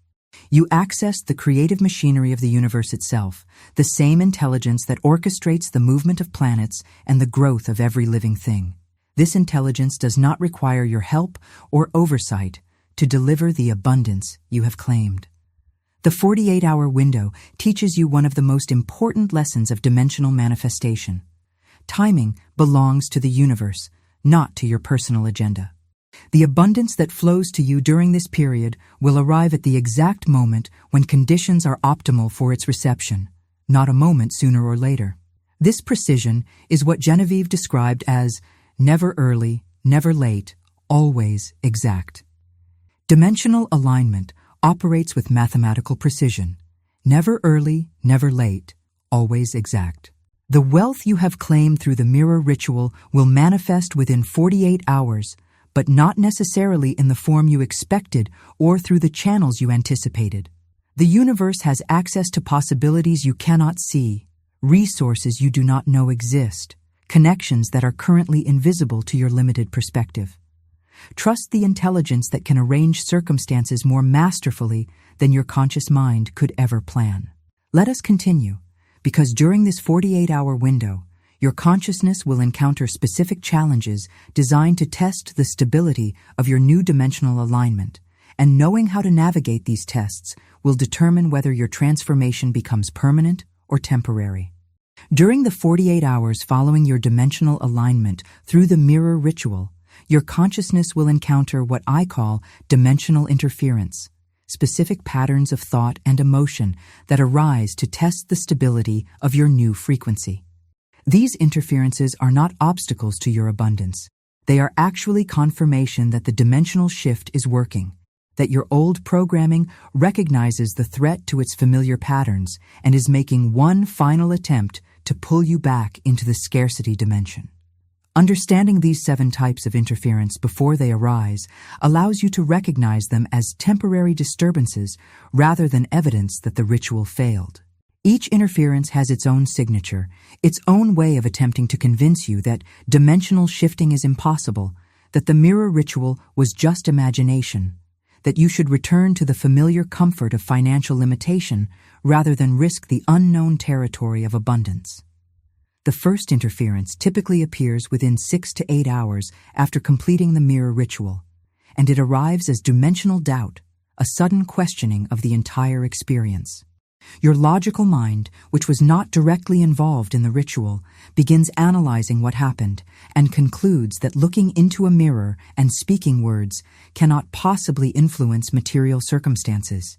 You accessed the creative machinery of the universe itself, the same intelligence that orchestrates the movement of planets and the growth of every living thing. This intelligence does not require your help or oversight to deliver the abundance you have claimed. The 48-hour window teaches you one of the most important lessons of dimensional manifestation. Timing belongs to the universe, not to your personal agenda. The abundance that flows to you during this period will arrive at the exact moment when conditions are optimal for its reception, not a moment sooner or later. This precision is what Genevieve described as never early, never late, always exact. Dimensional alignment operates with mathematical precision. Never early, never late, always exact. The wealth you have claimed through the mirror ritual will manifest within 48 hours, but not necessarily in the form you expected or through the channels you anticipated. The universe has access to possibilities you cannot see, resources you do not know exist, connections that are currently invisible to your limited perspective. Trust the intelligence that can arrange circumstances more masterfully than your conscious mind could ever plan. Let us continue, because during this 48-hour window, your consciousness will encounter specific challenges designed to test the stability of your new dimensional alignment, and knowing how to navigate these tests will determine whether your transformation becomes permanent or temporary. During the 48 hours following your dimensional alignment through the mirror ritual, your consciousness will encounter what I call dimensional interference, specific patterns of thought and emotion that arise to test the stability of your new frequency. These interferences are not obstacles to your abundance. They are actually confirmation that the dimensional shift is working, that your old programming recognizes the threat to its familiar patterns and is making one final attempt to pull you back into the scarcity dimension. Understanding these 7 types of interference before they arise allows you to recognize them as temporary disturbances rather than evidence that the ritual failed. Each interference has its own signature, its own way of attempting to convince you that dimensional shifting is impossible, that the mirror ritual was just imagination, that you should return to the familiar comfort of financial limitation rather than risk the unknown territory of abundance. The first interference typically appears within 6 to 8 hours after completing the mirror ritual, and it arrives as dimensional doubt, a sudden questioning of the entire experience. Your logical mind, which was not directly involved in the ritual, begins analyzing what happened and concludes that looking into a mirror and speaking words cannot possibly influence material circumstances.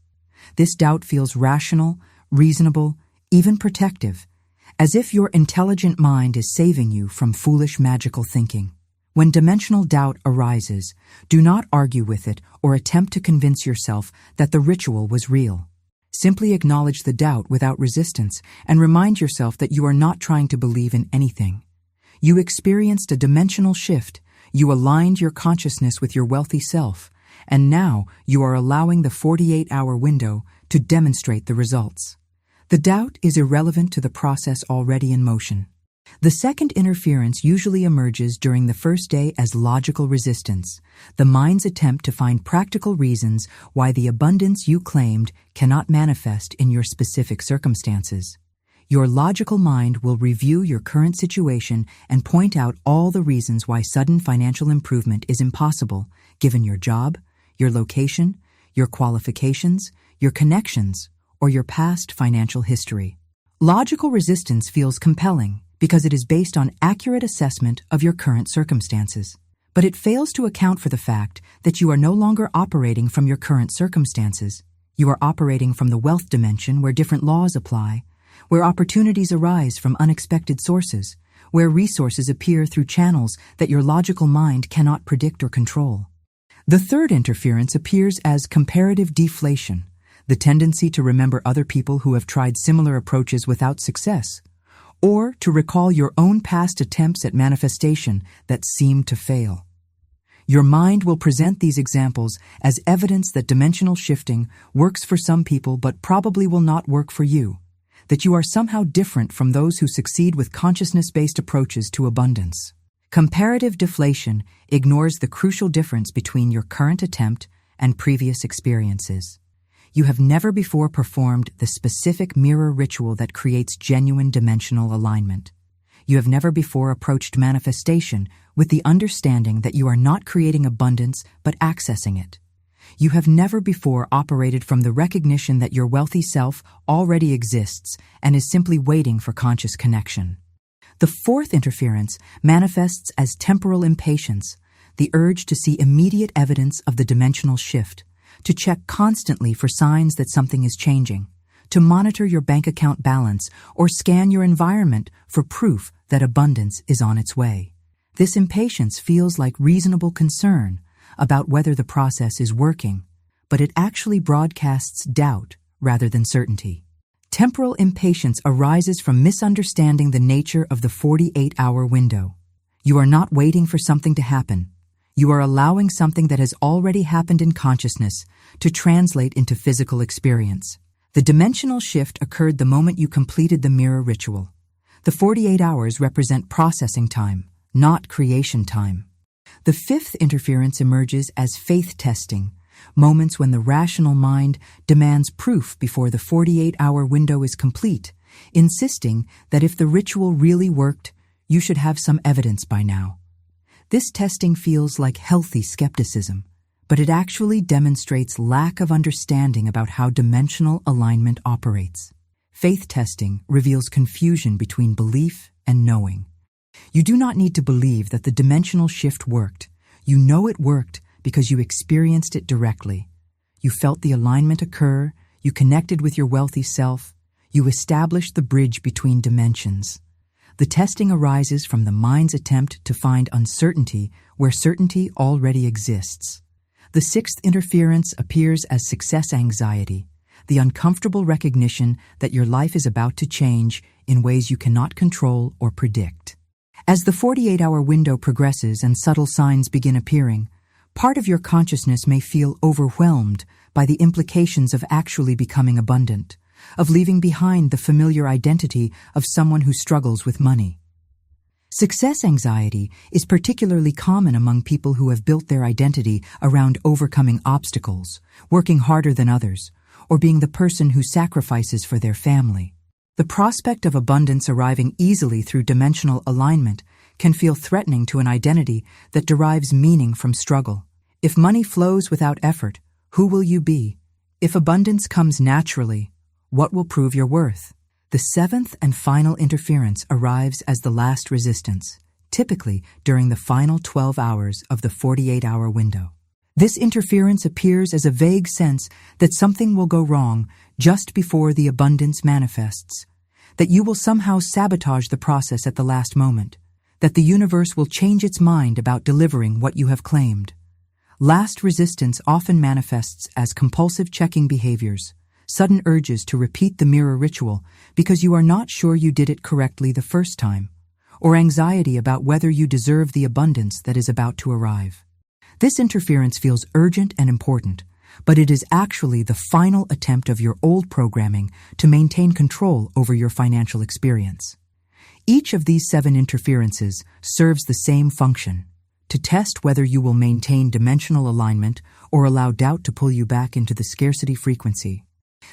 This doubt feels rational, reasonable, even protective, as if your intelligent mind is saving you from foolish magical thinking. When dimensional doubt arises, do not argue with it or attempt to convince yourself that the ritual was real. Simply acknowledge the doubt without resistance and remind yourself that you are not trying to believe in anything. You experienced a dimensional shift, you aligned your consciousness with your wealthy self, and now you are allowing the 48-hour window to demonstrate the results. The doubt is irrelevant to the process already in motion. The second interference usually emerges during the first day as logical resistance, the mind's attempt to find practical reasons why the abundance you claimed cannot manifest in your specific circumstances. Your logical mind will review your current situation and point out all the reasons why sudden financial improvement is impossible, given your job, your location, your qualifications, your connections, or your past financial history. Logical resistance feels compelling because it is based on accurate assessment of your current circumstances. But it fails to account for the fact that you are no longer operating from your current circumstances. You are operating from the wealth dimension where different laws apply, where opportunities arise from unexpected sources, where resources appear through channels that your logical mind cannot predict or control. The third interference appears as comparative deflation, the tendency to remember other people who have tried similar approaches without success, or to recall your own past attempts at manifestation that seemed to fail. Your mind will present these examples as evidence that dimensional shifting works for some people but probably will not work for you, that you are somehow different from those who succeed with consciousness-based approaches to abundance. Comparative deflation ignores the crucial difference between your current attempt and previous experiences. You have never before performed the specific mirror ritual that creates genuine dimensional alignment. You have never before approached manifestation with the understanding that you are not creating abundance but accessing it. You have never before operated from the recognition that your wealthy self already exists and is simply waiting for conscious connection. The fourth interference manifests as temporal impatience, the urge to see immediate evidence of the dimensional shift, to check constantly for signs that something is changing, to monitor your bank account balance or scan your environment for proof that abundance is on its way. This impatience feels like reasonable concern about whether the process is working, but it actually broadcasts doubt rather than certainty. Temporal impatience arises from misunderstanding the nature of the 48-hour window. You are not waiting for something to happen. You are allowing something that has already happened in consciousness to translate into physical experience. The dimensional shift occurred the moment you completed the mirror ritual. The 48 hours represent processing time, not creation time. The fifth interference emerges as faith testing, moments when the rational mind demands proof before the 48-hour window is complete, insisting that if the ritual really worked, you should have some evidence by now. This testing feels like healthy skepticism, but it actually demonstrates lack of understanding about how dimensional alignment operates. Faith testing reveals confusion between belief and knowing. You do not need to believe that the dimensional shift worked. You know it worked because you experienced it directly. You felt the alignment occur, you connected with your wealthy self, you established the bridge between dimensions. The testing arises from the mind's attempt to find uncertainty where certainty already exists. The sixth interference appears as success anxiety, the uncomfortable recognition that your life is about to change in ways you cannot control or predict. As the 48-hour window progresses and subtle signs begin appearing, part of your consciousness may feel overwhelmed by the implications of actually becoming abundant, of leaving behind the familiar identity of someone who struggles with money. Success anxiety is particularly common among people who have built their identity around overcoming obstacles, working harder than others, or being the person who sacrifices for their family. The prospect of abundance arriving easily through dimensional alignment can feel threatening to an identity that derives meaning from struggle. If money flows without effort, who will you be? If abundance comes naturally, what will prove your worth? The seventh and final interference arrives as the last resistance, typically during the final 12 hours of the 48-hour window. This interference appears as a vague sense that something will go wrong just before the abundance manifests, that you will somehow sabotage the process at the last moment, that the universe will change its mind about delivering what you have claimed. Last resistance often manifests as compulsive checking behaviors, sudden urges to repeat the mirror ritual because you are not sure you did it correctly the first time, or anxiety about whether you deserve the abundance that is about to arrive. This interference feels urgent and important, but it is actually the final attempt of your old programming to maintain control over your financial experience. Each of these 7 interferences serves the same function: to test whether you will maintain dimensional alignment or allow doubt to pull you back into the scarcity frequency.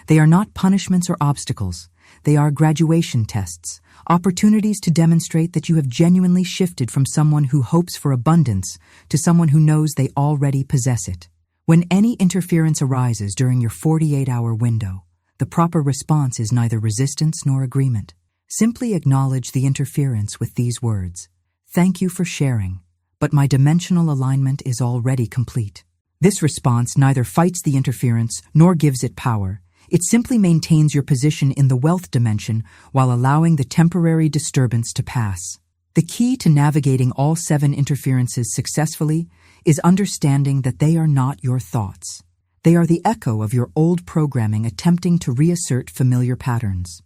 They are not punishments or obstacles. They are graduation tests, opportunities to demonstrate that you have genuinely shifted from someone who hopes for abundance to someone who knows they already possess it. When any interference arises during your 48-hour window, the proper response is neither resistance nor agreement. Simply acknowledge the interference with these words. Thank you for sharing, but my dimensional alignment is already complete. This response neither fights the interference nor gives it power. It simply maintains your position in the wealth dimension while allowing the temporary disturbance to pass. The key to navigating all 7 interferences successfully is understanding that they are not your thoughts. They are the echo of your old programming attempting to reassert familiar patterns.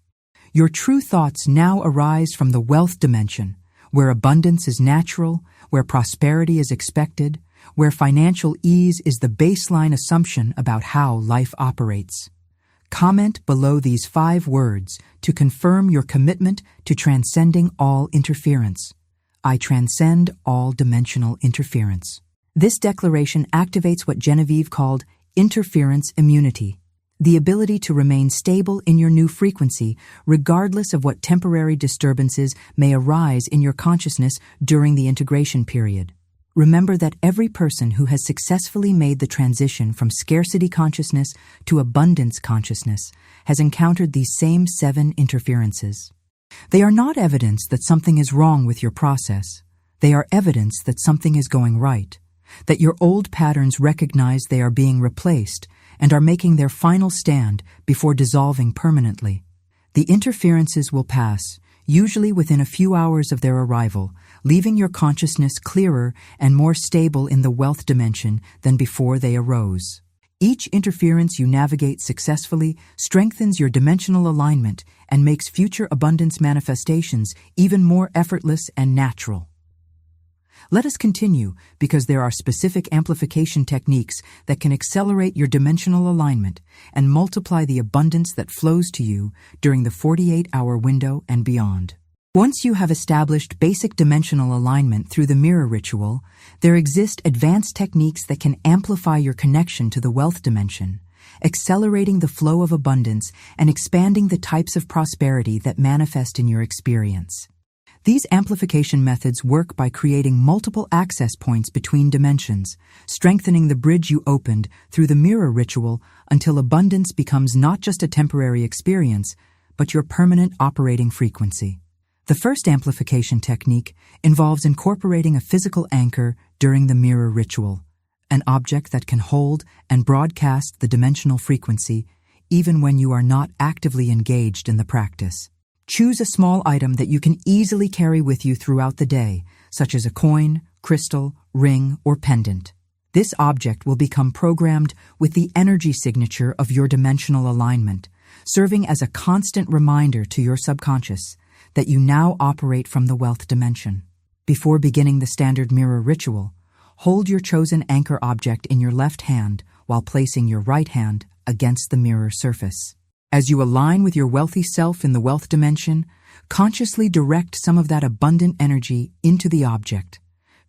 Your true thoughts now arise from the wealth dimension, where abundance is natural, where prosperity is expected, where financial ease is the baseline assumption about how life operates. Comment below these 5 words to confirm your commitment to transcending all interference. I transcend all dimensional interference. This declaration activates what Genevieve called interference immunity, the ability to remain stable in your new frequency regardless of what temporary disturbances may arise in your consciousness during the integration period. Remember that every person who has successfully made the transition from scarcity consciousness to abundance consciousness has encountered these same 7 interferences. They are not evidence that something is wrong with your process. They are evidence that something is going right, that your old patterns recognize they are being replaced and are making their final stand before dissolving permanently. The interferences will pass, usually within a few hours of their arrival, leaving your consciousness clearer and more stable in the wealth dimension than before they arose. Each interference you navigate successfully strengthens your dimensional alignment and makes future abundance manifestations even more effortless and natural. Let us continue because there are specific amplification techniques that can accelerate your dimensional alignment and multiply the abundance that flows to you during the 48-hour window and beyond. Once you have established basic dimensional alignment through the mirror ritual, there exist advanced techniques that can amplify your connection to the wealth dimension, accelerating the flow of abundance and expanding the types of prosperity that manifest in your experience. These amplification methods work by creating multiple access points between dimensions, strengthening the bridge you opened through the mirror ritual until abundance becomes not just a temporary experience, but your permanent operating frequency. The first amplification technique involves incorporating a physical anchor during the mirror ritual, an object that can hold and broadcast the dimensional frequency even when you are not actively engaged in the practice. Choose a small item that you can easily carry with you throughout the day, such as a coin, crystal, ring, or pendant. This object will become programmed with the energy signature of your dimensional alignment, serving as a constant reminder to your subconscious that you now operate from the wealth dimension. Before beginning the standard mirror ritual, hold your chosen anchor object in your left hand while placing your right hand against the mirror surface. As you align with your wealthy self in the wealth dimension, consciously direct some of that abundant energy into the object,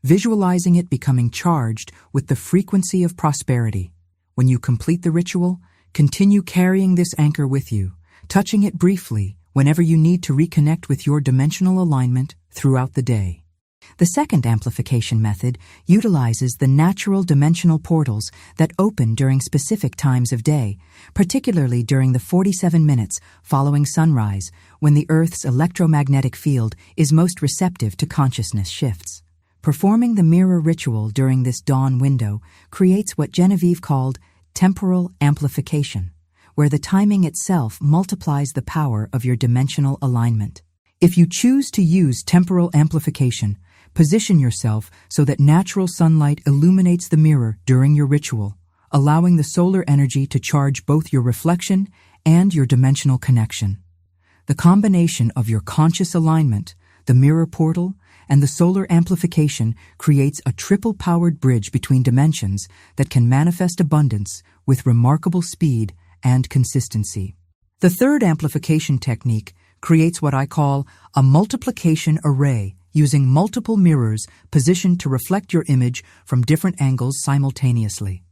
visualizing it becoming charged with the frequency of prosperity. When you complete the ritual, continue carrying this anchor with you, touching it briefly whenever you need to reconnect with your dimensional alignment throughout the day. The second amplification method utilizes the natural dimensional portals that open during specific times of day, particularly during the 47 minutes following sunrise, when the Earth's electromagnetic field is most receptive to consciousness shifts. Performing the mirror ritual during this dawn window creates what Genevieve called temporal amplification, where the timing itself multiplies the power of your dimensional alignment. If you choose to use temporal amplification, position yourself so that natural sunlight illuminates the mirror during your ritual, allowing the solar energy to charge both your reflection and your dimensional connection. The combination of your conscious alignment, the mirror portal, and the solar amplification creates a triple-powered bridge between dimensions that can manifest abundance with remarkable speed and consistency. The third amplification technique creates what I call a multiplication array, using multiple mirrors positioned to reflect your image from different angles simultaneously.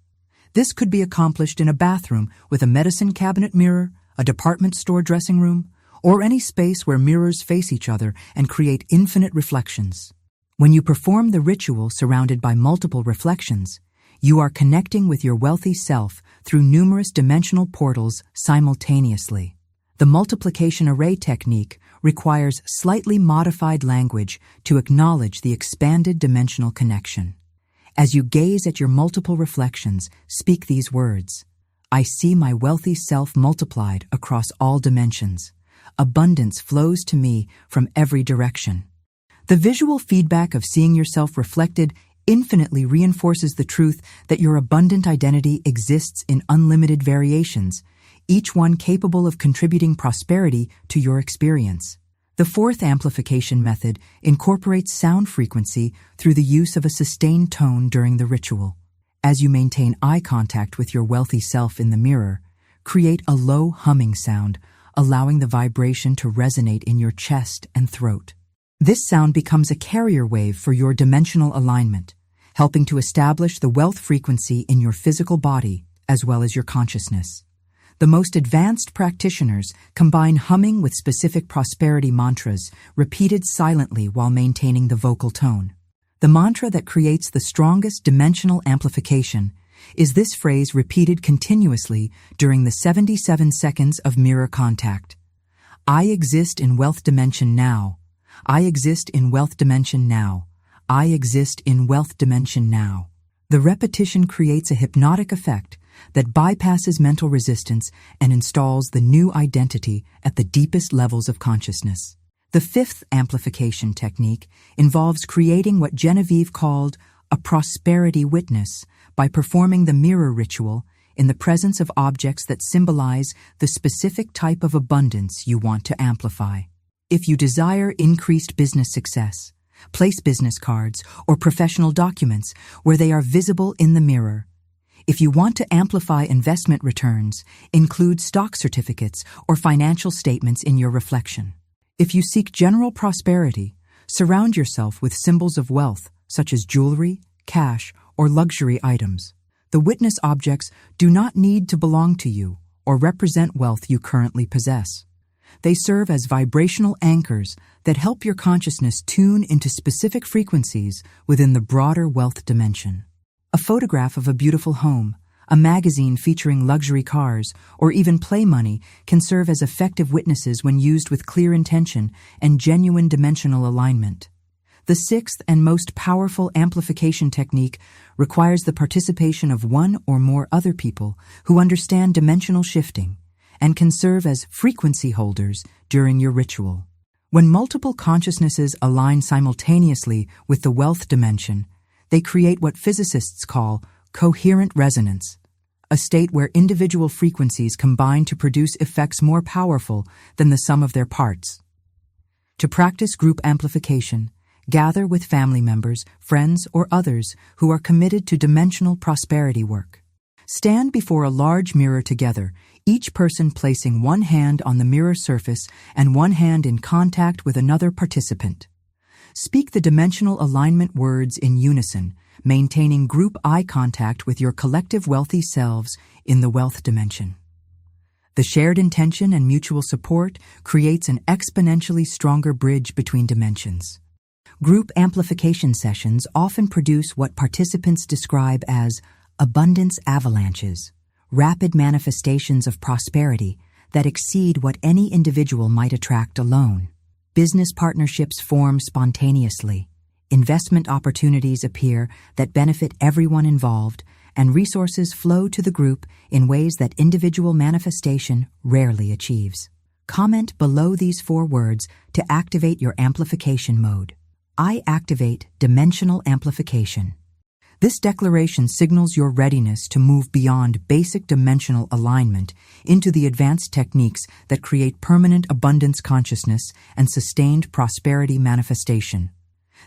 This could be accomplished in a bathroom with a medicine cabinet mirror, a department store dressing room, or any space where mirrors face each other and create infinite reflections. When you perform the ritual surrounded by multiple reflections, you are connecting with your wealthy self through numerous dimensional portals simultaneously. The multiplication array technique requires slightly modified language to acknowledge the expanded dimensional connection. As you gaze at your multiple reflections, speak these words. I see my wealthy self multiplied across all dimensions. Abundance flows to me from every direction. The visual feedback of seeing yourself reflected infinitely reinforces the truth that your abundant identity exists in unlimited variations, each one capable of contributing prosperity to your experience. The fourth amplification method incorporates sound frequency through the use of a sustained tone during the ritual. As you maintain eye contact with your wealthy self in the mirror, create a low humming sound, allowing the vibration to resonate in your chest and throat. This sound becomes a carrier wave for your dimensional alignment, helping to establish the wealth frequency in your physical body as well as your consciousness. The most advanced practitioners combine humming with specific prosperity mantras repeated silently while maintaining the vocal tone. The mantra that creates the strongest dimensional amplification is this phrase repeated continuously during the 77 seconds of mirror contact. I exist in wealth dimension now. I exist in wealth dimension now. I exist in wealth dimension now. The repetition creates a hypnotic effect that bypasses mental resistance and installs the new identity at the deepest levels of consciousness. The fifth amplification technique involves creating what Genevieve called a prosperity witness by performing the mirror ritual in the presence of objects that symbolize the specific type of abundance you want to amplify. If you desire increased business success, place business cards or professional documents where they are visible in the mirror. If you want to amplify investment returns, include stock certificates or financial statements in your reflection. If you seek general prosperity, surround yourself with symbols of wealth such as jewelry, cash, or luxury items. The witness objects do not need to belong to you or represent wealth you currently possess. They serve as vibrational anchors that help your consciousness tune into specific frequencies within the broader wealth dimension. A photograph of a beautiful home, a magazine featuring luxury cars, or even play money can serve as effective witnesses when used with clear intention and genuine dimensional alignment. The sixth and most powerful amplification technique requires the participation of one or more other people who understand dimensional shifting and can serve as frequency holders during your ritual. When multiple consciousnesses align simultaneously with the wealth dimension, they create what physicists call coherent resonance, a state where individual frequencies combine to produce effects more powerful than the sum of their parts. To practice group amplification, gather with family members, friends, or others who are committed to dimensional prosperity work. Stand before a large mirror together, each person placing one hand on the mirror surface and one hand in contact with another participant. Speak the dimensional alignment words in unison, maintaining group eye contact with your collective wealthy selves in the wealth dimension. The shared intention and mutual support creates an exponentially stronger bridge between dimensions. Group amplification sessions often produce what participants describe as abundance avalanches, rapid manifestations of prosperity that exceed what any individual might attract alone. Business partnerships form spontaneously, investment opportunities appear that benefit everyone involved, and resources flow to the group in ways that individual manifestation rarely achieves. Comment below these 4 words to activate your amplification mode. I activate dimensional amplification. This declaration signals your readiness to move beyond basic dimensional alignment into the advanced techniques that create permanent abundance consciousness and sustained prosperity manifestation.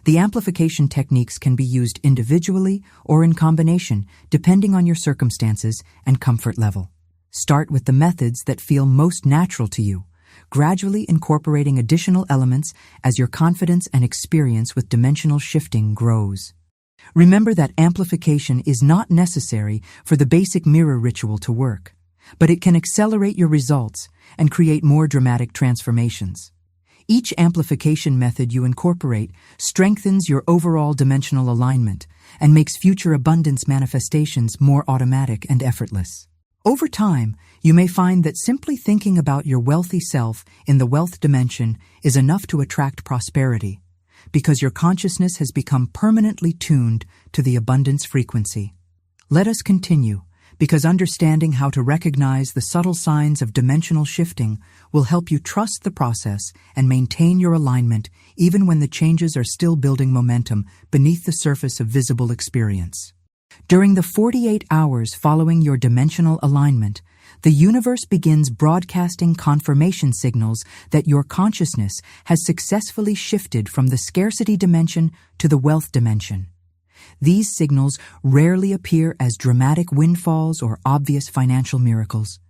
The amplification techniques can be used individually or in combination, depending on your circumstances and comfort level. Start with the methods that feel most natural to you, gradually incorporating additional elements as your confidence and experience with dimensional shifting grows. Remember that amplification is not necessary for the basic mirror ritual to work, but it can accelerate your results and create more dramatic transformations. Each amplification method you incorporate strengthens your overall dimensional alignment and makes future abundance manifestations more automatic and effortless. Over time, You may find that simply thinking about your wealthy self in the wealth dimension is enough to attract prosperity, because your consciousness has become permanently tuned to the abundance frequency. Let us continue, because understanding how to recognize the subtle signs of dimensional shifting will help you trust the process and maintain your alignment even when the changes are still building momentum beneath the surface of visible experience. During the 48 hours following your dimensional alignment, the universe begins broadcasting confirmation signals that your consciousness has successfully shifted from the scarcity dimension to the wealth dimension. These signals rarely appear as dramatic windfalls or obvious financial miracles.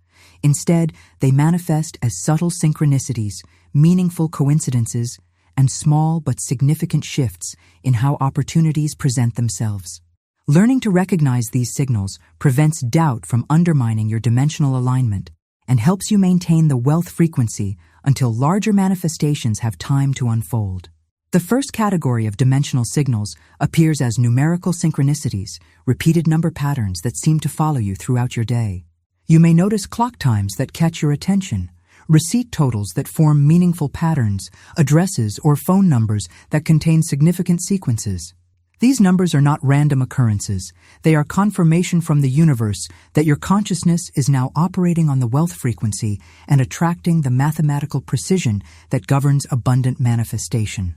Instead, they manifest as subtle synchronicities, meaningful coincidences, and small but significant shifts in how opportunities present themselves. Learning to recognize these signals prevents doubt from undermining your dimensional alignment and helps you maintain the wealth frequency until larger manifestations have time to unfold. The first category of dimensional signals appears as numerical synchronicities, repeated number patterns that seem to follow you throughout your day. You may notice clock times that catch your attention, receipt totals that form meaningful patterns, addresses or phone numbers that contain significant sequences. These numbers are not random occurrences. They are confirmation from the universe that your consciousness is now operating on the wealth frequency and attracting the mathematical precision that governs abundant manifestation.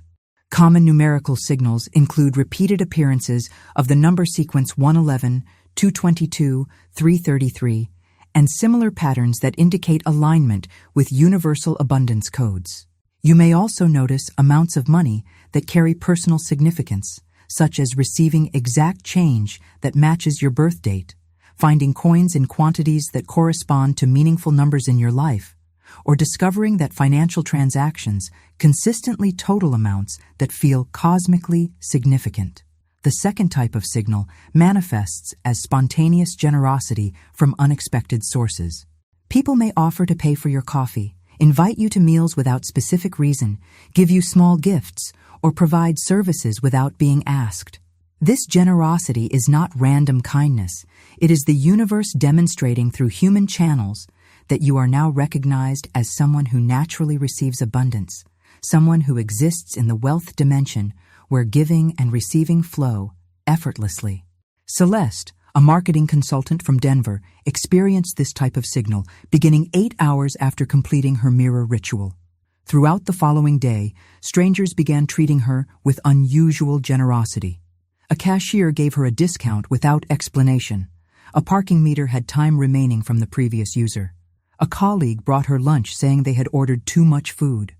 Common numerical signals include repeated appearances of the number sequence 111, 222, 333, and similar patterns that indicate alignment with universal abundance codes. You may also notice amounts of money that carry personal significance, such as receiving exact change that matches your birth date, finding coins in quantities that correspond to meaningful numbers in your life, or discovering that financial transactions consistently total amounts that feel cosmically significant. The second type of signal manifests as spontaneous generosity from unexpected sources. People may offer to pay for your coffee, invite you to meals without specific reason, give you small gifts, or provide services without being asked. This generosity is not random kindness. It is the universe demonstrating through human channels that you are now recognized as someone who naturally receives abundance, someone who exists in the wealth dimension where giving and receiving flow effortlessly. Celeste, a marketing consultant from Denver, experienced this type of signal beginning 8 hours after completing her mirror ritual. Throughout the following day, strangers began treating her with unusual generosity. A cashier gave her a discount without explanation. A parking meter had time remaining from the previous user. A colleague brought her lunch saying they had ordered too much food.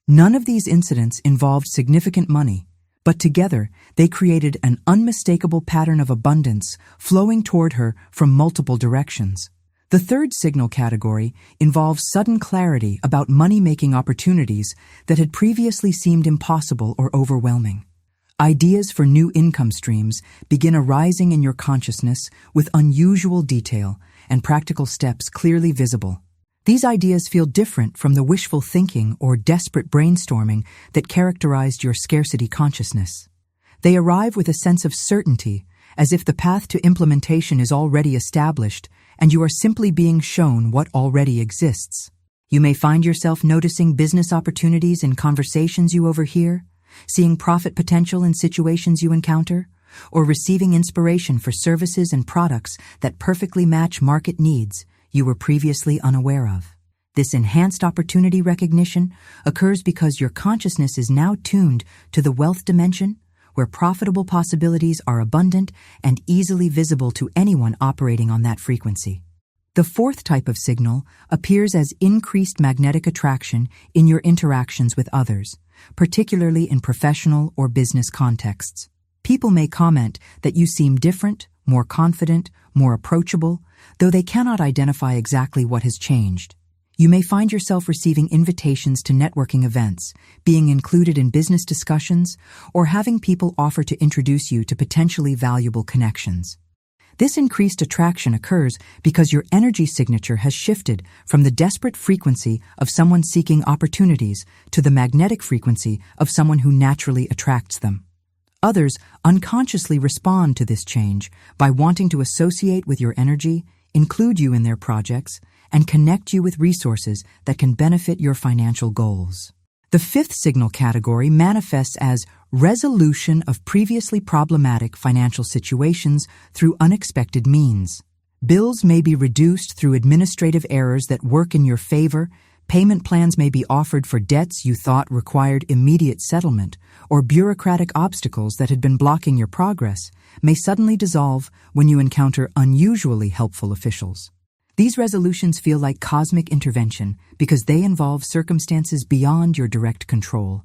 None of these incidents involved significant money, but together they created an unmistakable pattern of abundance flowing toward her from multiple directions. The third signal category involves sudden clarity about money-making opportunities that had previously seemed impossible or overwhelming. Ideas for new income streams begin arising in your consciousness with unusual detail and practical steps clearly visible. These ideas feel different from the wishful thinking or desperate brainstorming that characterized your scarcity consciousness. They arrive with a sense of certainty, as if the path to implementation is already established and you are simply being shown what already exists. You may find yourself noticing business opportunities in conversations you overhear, seeing profit potential in situations you encounter, or receiving inspiration for services and products that perfectly match market needs you were previously unaware of. This enhanced opportunity recognition occurs because your consciousness is now tuned to the wealth dimension, where profitable possibilities are abundant and easily visible to anyone operating on that frequency. The fourth type of signal appears as increased magnetic attraction in your interactions with others, particularly in professional or business contexts. People may comment that you seem different, more confident, more approachable, though they cannot identify exactly what has changed. You may find yourself receiving invitations to networking events, being included in business discussions, or having people offer to introduce you to potentially valuable connections. This increased attraction occurs because your energy signature has shifted from the desperate frequency of someone seeking opportunities to the magnetic frequency of someone who naturally attracts them. Others unconsciously respond to this change by wanting to associate with your energy, include you in their projects, and connect you with resources that can benefit your financial goals. The fifth signal category manifests as resolution of previously problematic financial situations through unexpected means. Bills may be reduced through administrative errors that work in your favor, payment plans may be offered for debts you thought required immediate settlement, or bureaucratic obstacles that had been blocking your progress may suddenly dissolve when you encounter unusually helpful officials. These resolutions feel like cosmic intervention because they involve circumstances beyond your direct control.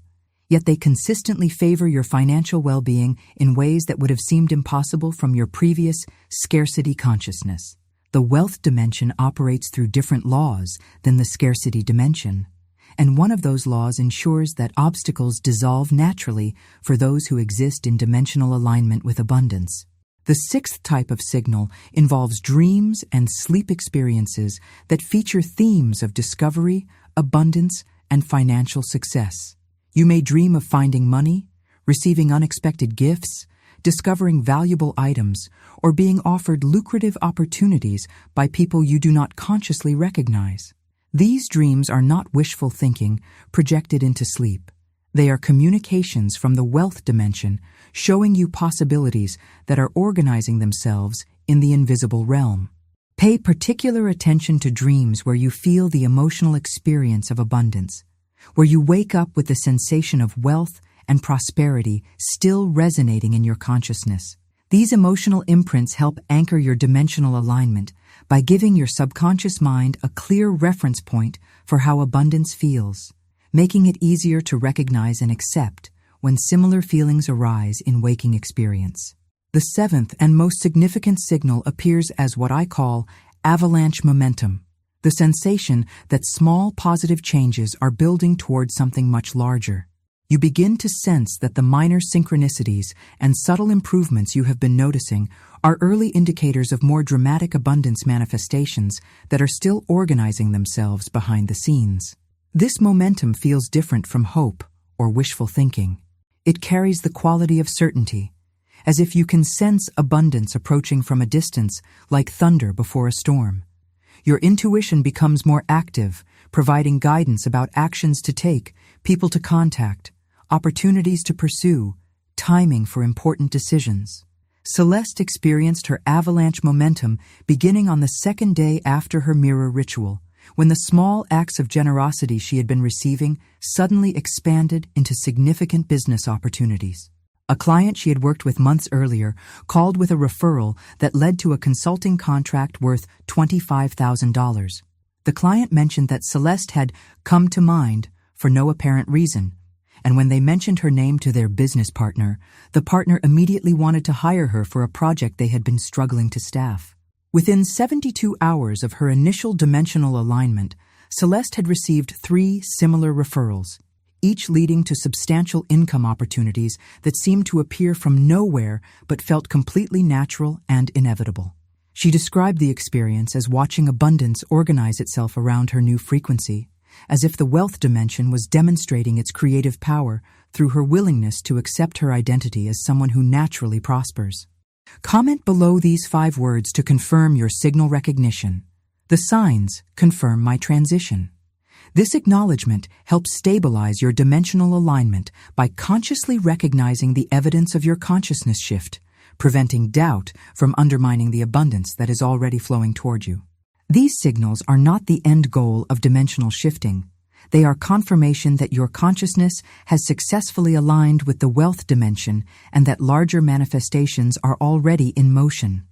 Yet they consistently favor your financial well-being in ways that would have seemed impossible from your previous scarcity consciousness. The wealth dimension operates through different laws than the scarcity dimension, and one of those laws ensures that obstacles dissolve naturally for those who exist in dimensional alignment with abundance. The sixth type of signal involves dreams and sleep experiences that feature themes of discovery, abundance, and financial success. You may dream of finding money, receiving unexpected gifts, discovering valuable items, or being offered lucrative opportunities by people you do not consciously recognize. These dreams are not wishful thinking projected into sleep. They are communications from the wealth dimension showing you possibilities that are organizing themselves in the invisible realm. Pay particular attention to dreams where you feel the emotional experience of abundance, where you wake up with the sensation of wealth and prosperity still resonating in your consciousness. These emotional imprints help anchor your dimensional alignment by giving your subconscious mind a clear reference point for how abundance feels, making it easier to recognize and accept when similar feelings arise in waking experience. The seventh and most significant signal appears as what I call avalanche momentum, the sensation that small positive changes are building towards something much larger. You begin to sense that the minor synchronicities and subtle improvements you have been noticing are early indicators of more dramatic abundance manifestations that are still organizing themselves behind the scenes. This momentum feels different from hope or wishful thinking. It carries the quality of certainty, as if you can sense abundance approaching from a distance like thunder before a storm. Your intuition becomes more active, providing guidance about actions to take, people to contact, opportunities to pursue, timing for important decisions. Celeste experienced her avalanche momentum beginning on the second day after her mirror ritual, when the small acts of generosity she had been receiving suddenly expanded into significant business opportunities. A client she had worked with months earlier called with a referral that led to a consulting contract worth $25,000. The client mentioned that Celeste had come to mind for no apparent reason, and when they mentioned her name to their business partner, the partner immediately wanted to hire her for a project they had been struggling to staff. Within 72 hours of her initial dimensional alignment, Celeste had received 3 similar referrals, each leading to substantial income opportunities that seemed to appear from nowhere but felt completely natural and inevitable. She described the experience as watching abundance organize itself around her new frequency, as if the wealth dimension was demonstrating its creative power through her willingness to accept her identity as someone who naturally prospers. Comment below these 5 words to confirm your signal recognition. The signs confirm my transition. This acknowledgement helps stabilize your dimensional alignment by consciously recognizing the evidence of your consciousness shift, preventing doubt from undermining the abundance that is already flowing toward you. These signals are not the end goal of dimensional shifting. They are confirmation that your consciousness has successfully aligned with the wealth dimension and that larger manifestations are already in motion.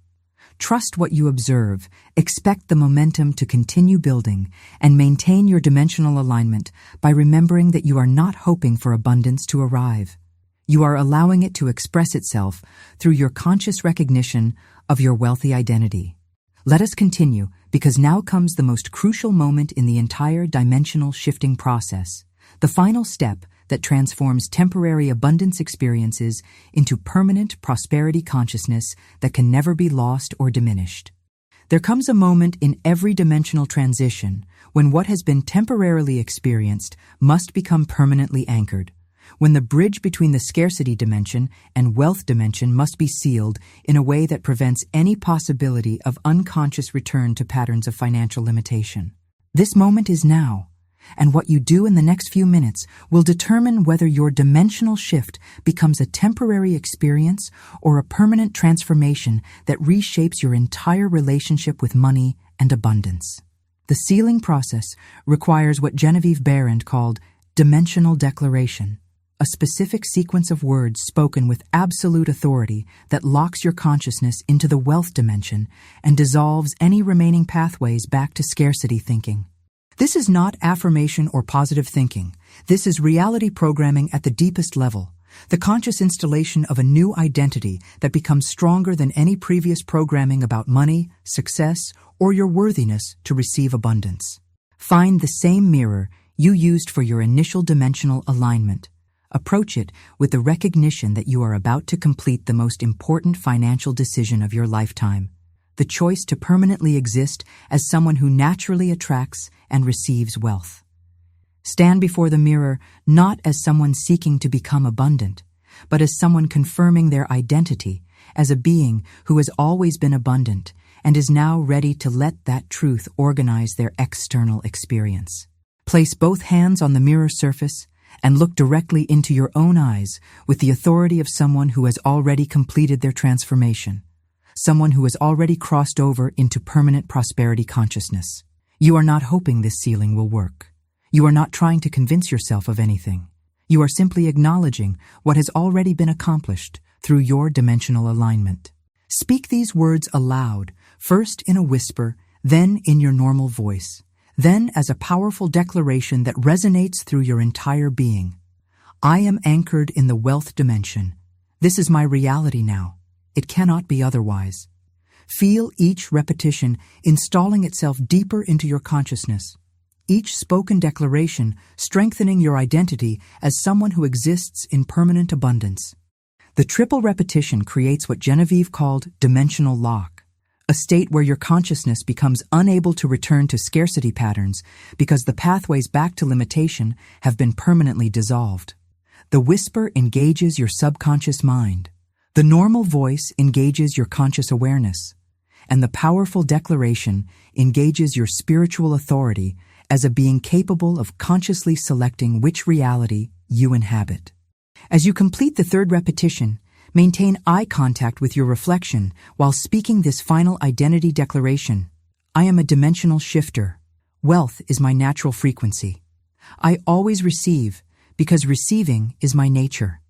Trust what you observe, expect the momentum to continue building, and maintain your dimensional alignment by remembering that you are not hoping for abundance to arrive. You are allowing it to express itself through your conscious recognition of your wealthy identity. Let us continue, because now comes the most crucial moment in the entire dimensional shifting process, the final step that transforms temporary abundance experiences into permanent prosperity consciousness that can never be lost or diminished. There comes a moment in every dimensional transition when what has been temporarily experienced must become permanently anchored, when the bridge between the scarcity dimension and wealth dimension must be sealed in a way that prevents any possibility of unconscious return to patterns of financial limitation. This moment is now, and what you do in the next few minutes will determine whether your dimensional shift becomes a temporary experience or a permanent transformation that reshapes your entire relationship with money and abundance. The sealing process requires what Genevieve Behrend called dimensional declaration, a specific sequence of words spoken with absolute authority that locks your consciousness into the wealth dimension and dissolves any remaining pathways back to scarcity thinking. This is not affirmation or positive thinking. This is reality programming at the deepest level, the conscious installation of a new identity that becomes stronger than any previous programming about money, success, or your worthiness to receive abundance. Find the same mirror you used for your initial dimensional alignment. Approach it with the recognition that you are about to complete the most important financial decision of your lifetime, the choice to permanently exist as someone who naturally attracts and receives wealth. Stand before the mirror not as someone seeking to become abundant, but as someone confirming their identity as a being who has always been abundant and is now ready to let that truth organize their external experience. Place both hands on the mirror surface and look directly into your own eyes with the authority of someone who has already completed their transformation, someone who has already crossed over into permanent prosperity consciousness. You are not hoping this sealing will work. You are not trying to convince yourself of anything. You are simply acknowledging what has already been accomplished through your dimensional alignment. Speak these words aloud, first in a whisper, then in your normal voice, then as a powerful declaration that resonates through your entire being. I am anchored in the wealth dimension. This is my reality now. It cannot be otherwise. Feel each repetition installing itself deeper into your consciousness, each spoken declaration strengthening your identity as someone who exists in permanent abundance. The triple repetition creates what Genevieve called dimensional lock, a state where your consciousness becomes unable to return to scarcity patterns because the pathways back to limitation have been permanently dissolved. The whisper engages your subconscious mind. The normal voice engages your conscious awareness, and the powerful declaration engages your spiritual authority as a being capable of consciously selecting which reality you inhabit. As you complete the third repetition, maintain eye contact with your reflection while speaking this final identity declaration. I am a dimensional shifter. Wealth is my natural frequency. I always receive because receiving is my nature.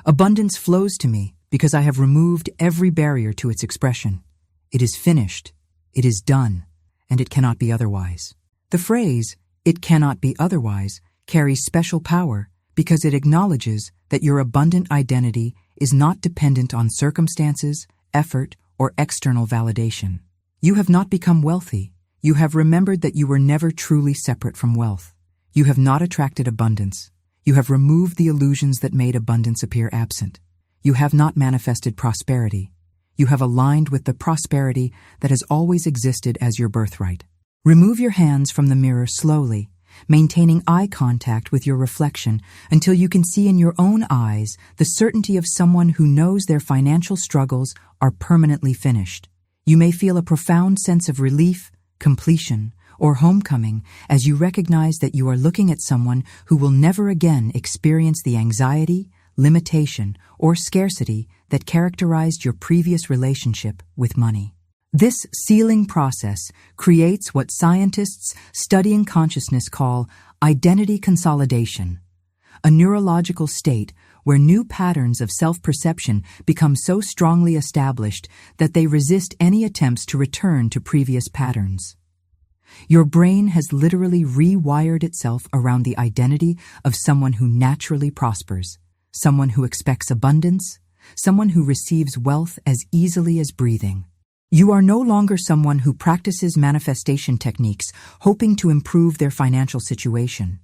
Abundance flows to me because I have removed every barrier to its expression. It is finished, it is done, and it cannot be otherwise. The phrase, "it cannot be otherwise," carries special power because it acknowledges that your abundant identity is not dependent on circumstances, effort, or external validation. You have not become wealthy. You have remembered that you were never truly separate from wealth. You have not attracted abundance. You have removed the illusions that made abundance appear absent. You have not manifested prosperity. You have aligned with the prosperity that has always existed as your birthright. Remove your hands from the mirror slowly, maintaining eye contact with your reflection until you can see in your own eyes the certainty of someone who knows their financial struggles are permanently finished. You may feel a profound sense of relief, completion, or homecoming as you recognize that you are looking at someone who will never again experience the anxiety, limitation, or scarcity that characterized your previous relationship with money. This sealing process creates what scientists studying consciousness call identity consolidation, a neurological state where new patterns of self-perception become so strongly established that they resist any attempts to return to previous patterns. Your brain has literally rewired itself around the identity of someone who naturally prospers, someone who expects abundance, someone who receives wealth as easily as breathing. You are no longer someone who practices manifestation techniques hoping to improve their financial situation.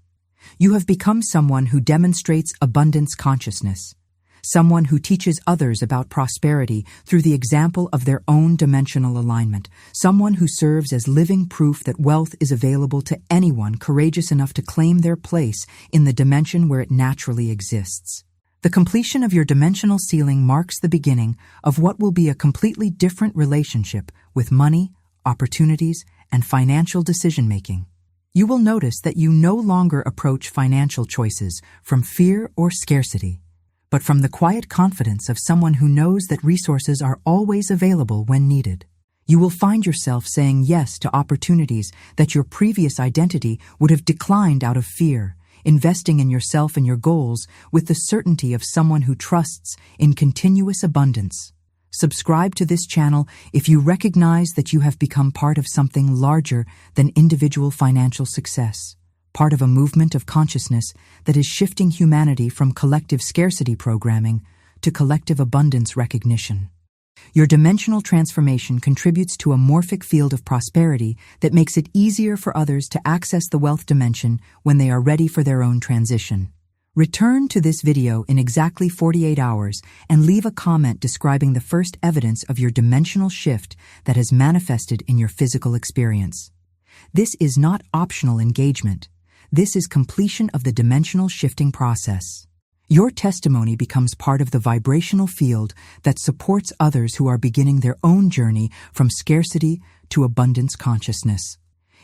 You have become someone who demonstrates abundance consciousness, someone who teaches others about prosperity through the example of their own dimensional alignment, someone who serves as living proof that wealth is available to anyone courageous enough to claim their place in the dimension where it naturally exists. The completion of your dimensional ceiling marks the beginning of what will be a completely different relationship with money, opportunities, and financial decision-making. You will notice that you no longer approach financial choices from fear or scarcity, but from the quiet confidence of someone who knows that resources are always available when needed. You will find yourself saying yes to opportunities that your previous identity would have declined out of fear, investing in yourself and your goals with the certainty of someone who trusts in continuous abundance. Subscribe to this channel if you recognize that you have become part of something larger than individual financial success, part of a movement of consciousness that is shifting humanity from collective scarcity programming to collective abundance recognition. Your dimensional transformation contributes to a morphic field of prosperity that makes it easier for others to access the wealth dimension when they are ready for their own transition. Return to this video in exactly 48 hours and leave a comment describing the first evidence of your dimensional shift that has manifested in your physical experience. This is not optional engagement. This is completion of the dimensional shifting process. Your testimony becomes part of the vibrational field that supports others who are beginning their own journey from scarcity to abundance consciousness.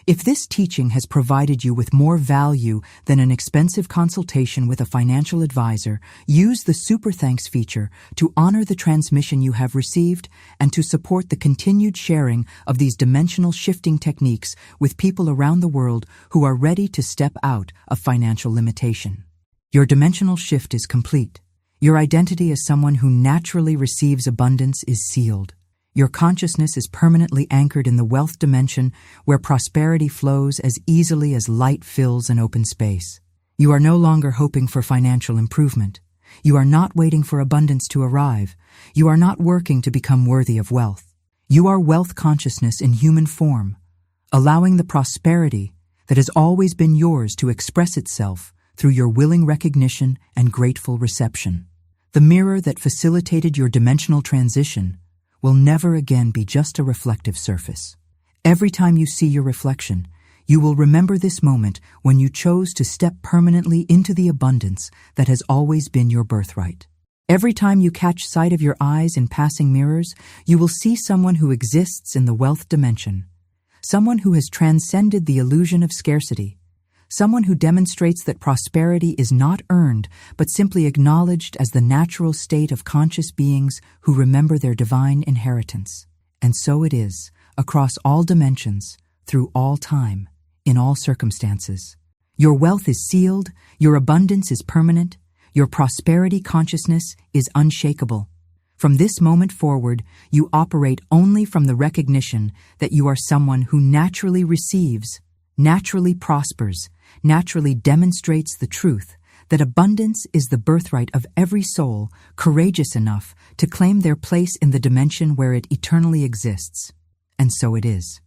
If this teaching has provided you with more value than an expensive consultation with a financial advisor, use the Super Thanks feature to honor the transmission you have received and to support the continued sharing of these dimensional shifting techniques with people around the world who are ready to step out of financial limitation. Your dimensional shift is complete. Your identity as someone who naturally receives abundance is sealed. Your consciousness is permanently anchored in the wealth dimension where prosperity flows as easily as light fills an open space. You are no longer hoping for financial improvement. You are not waiting for abundance to arrive. You are not working to become worthy of wealth. You are wealth consciousness in human form, allowing the prosperity that has always been yours to express itself through your willing recognition and grateful reception. The mirror that facilitated your dimensional transition will never again be just a reflective surface. Every time you see your reflection, you will remember this moment when you chose to step permanently into the abundance that has always been your birthright. Every time you catch sight of your eyes in passing mirrors, you will see someone who exists in the wealth dimension, someone who has transcended the illusion of scarcity, someone who demonstrates that prosperity is not earned, but simply acknowledged as the natural state of conscious beings who remember their divine inheritance. And so it is, across all dimensions, through all time, in all circumstances. Your wealth is sealed, your abundance is permanent, your prosperity consciousness is unshakable. From this moment forward, you operate only from the recognition that you are someone who naturally receives, naturally prospers, naturally demonstrates the truth that abundance is the birthright of every soul courageous enough to claim their place in the dimension where it eternally exists. And so it is.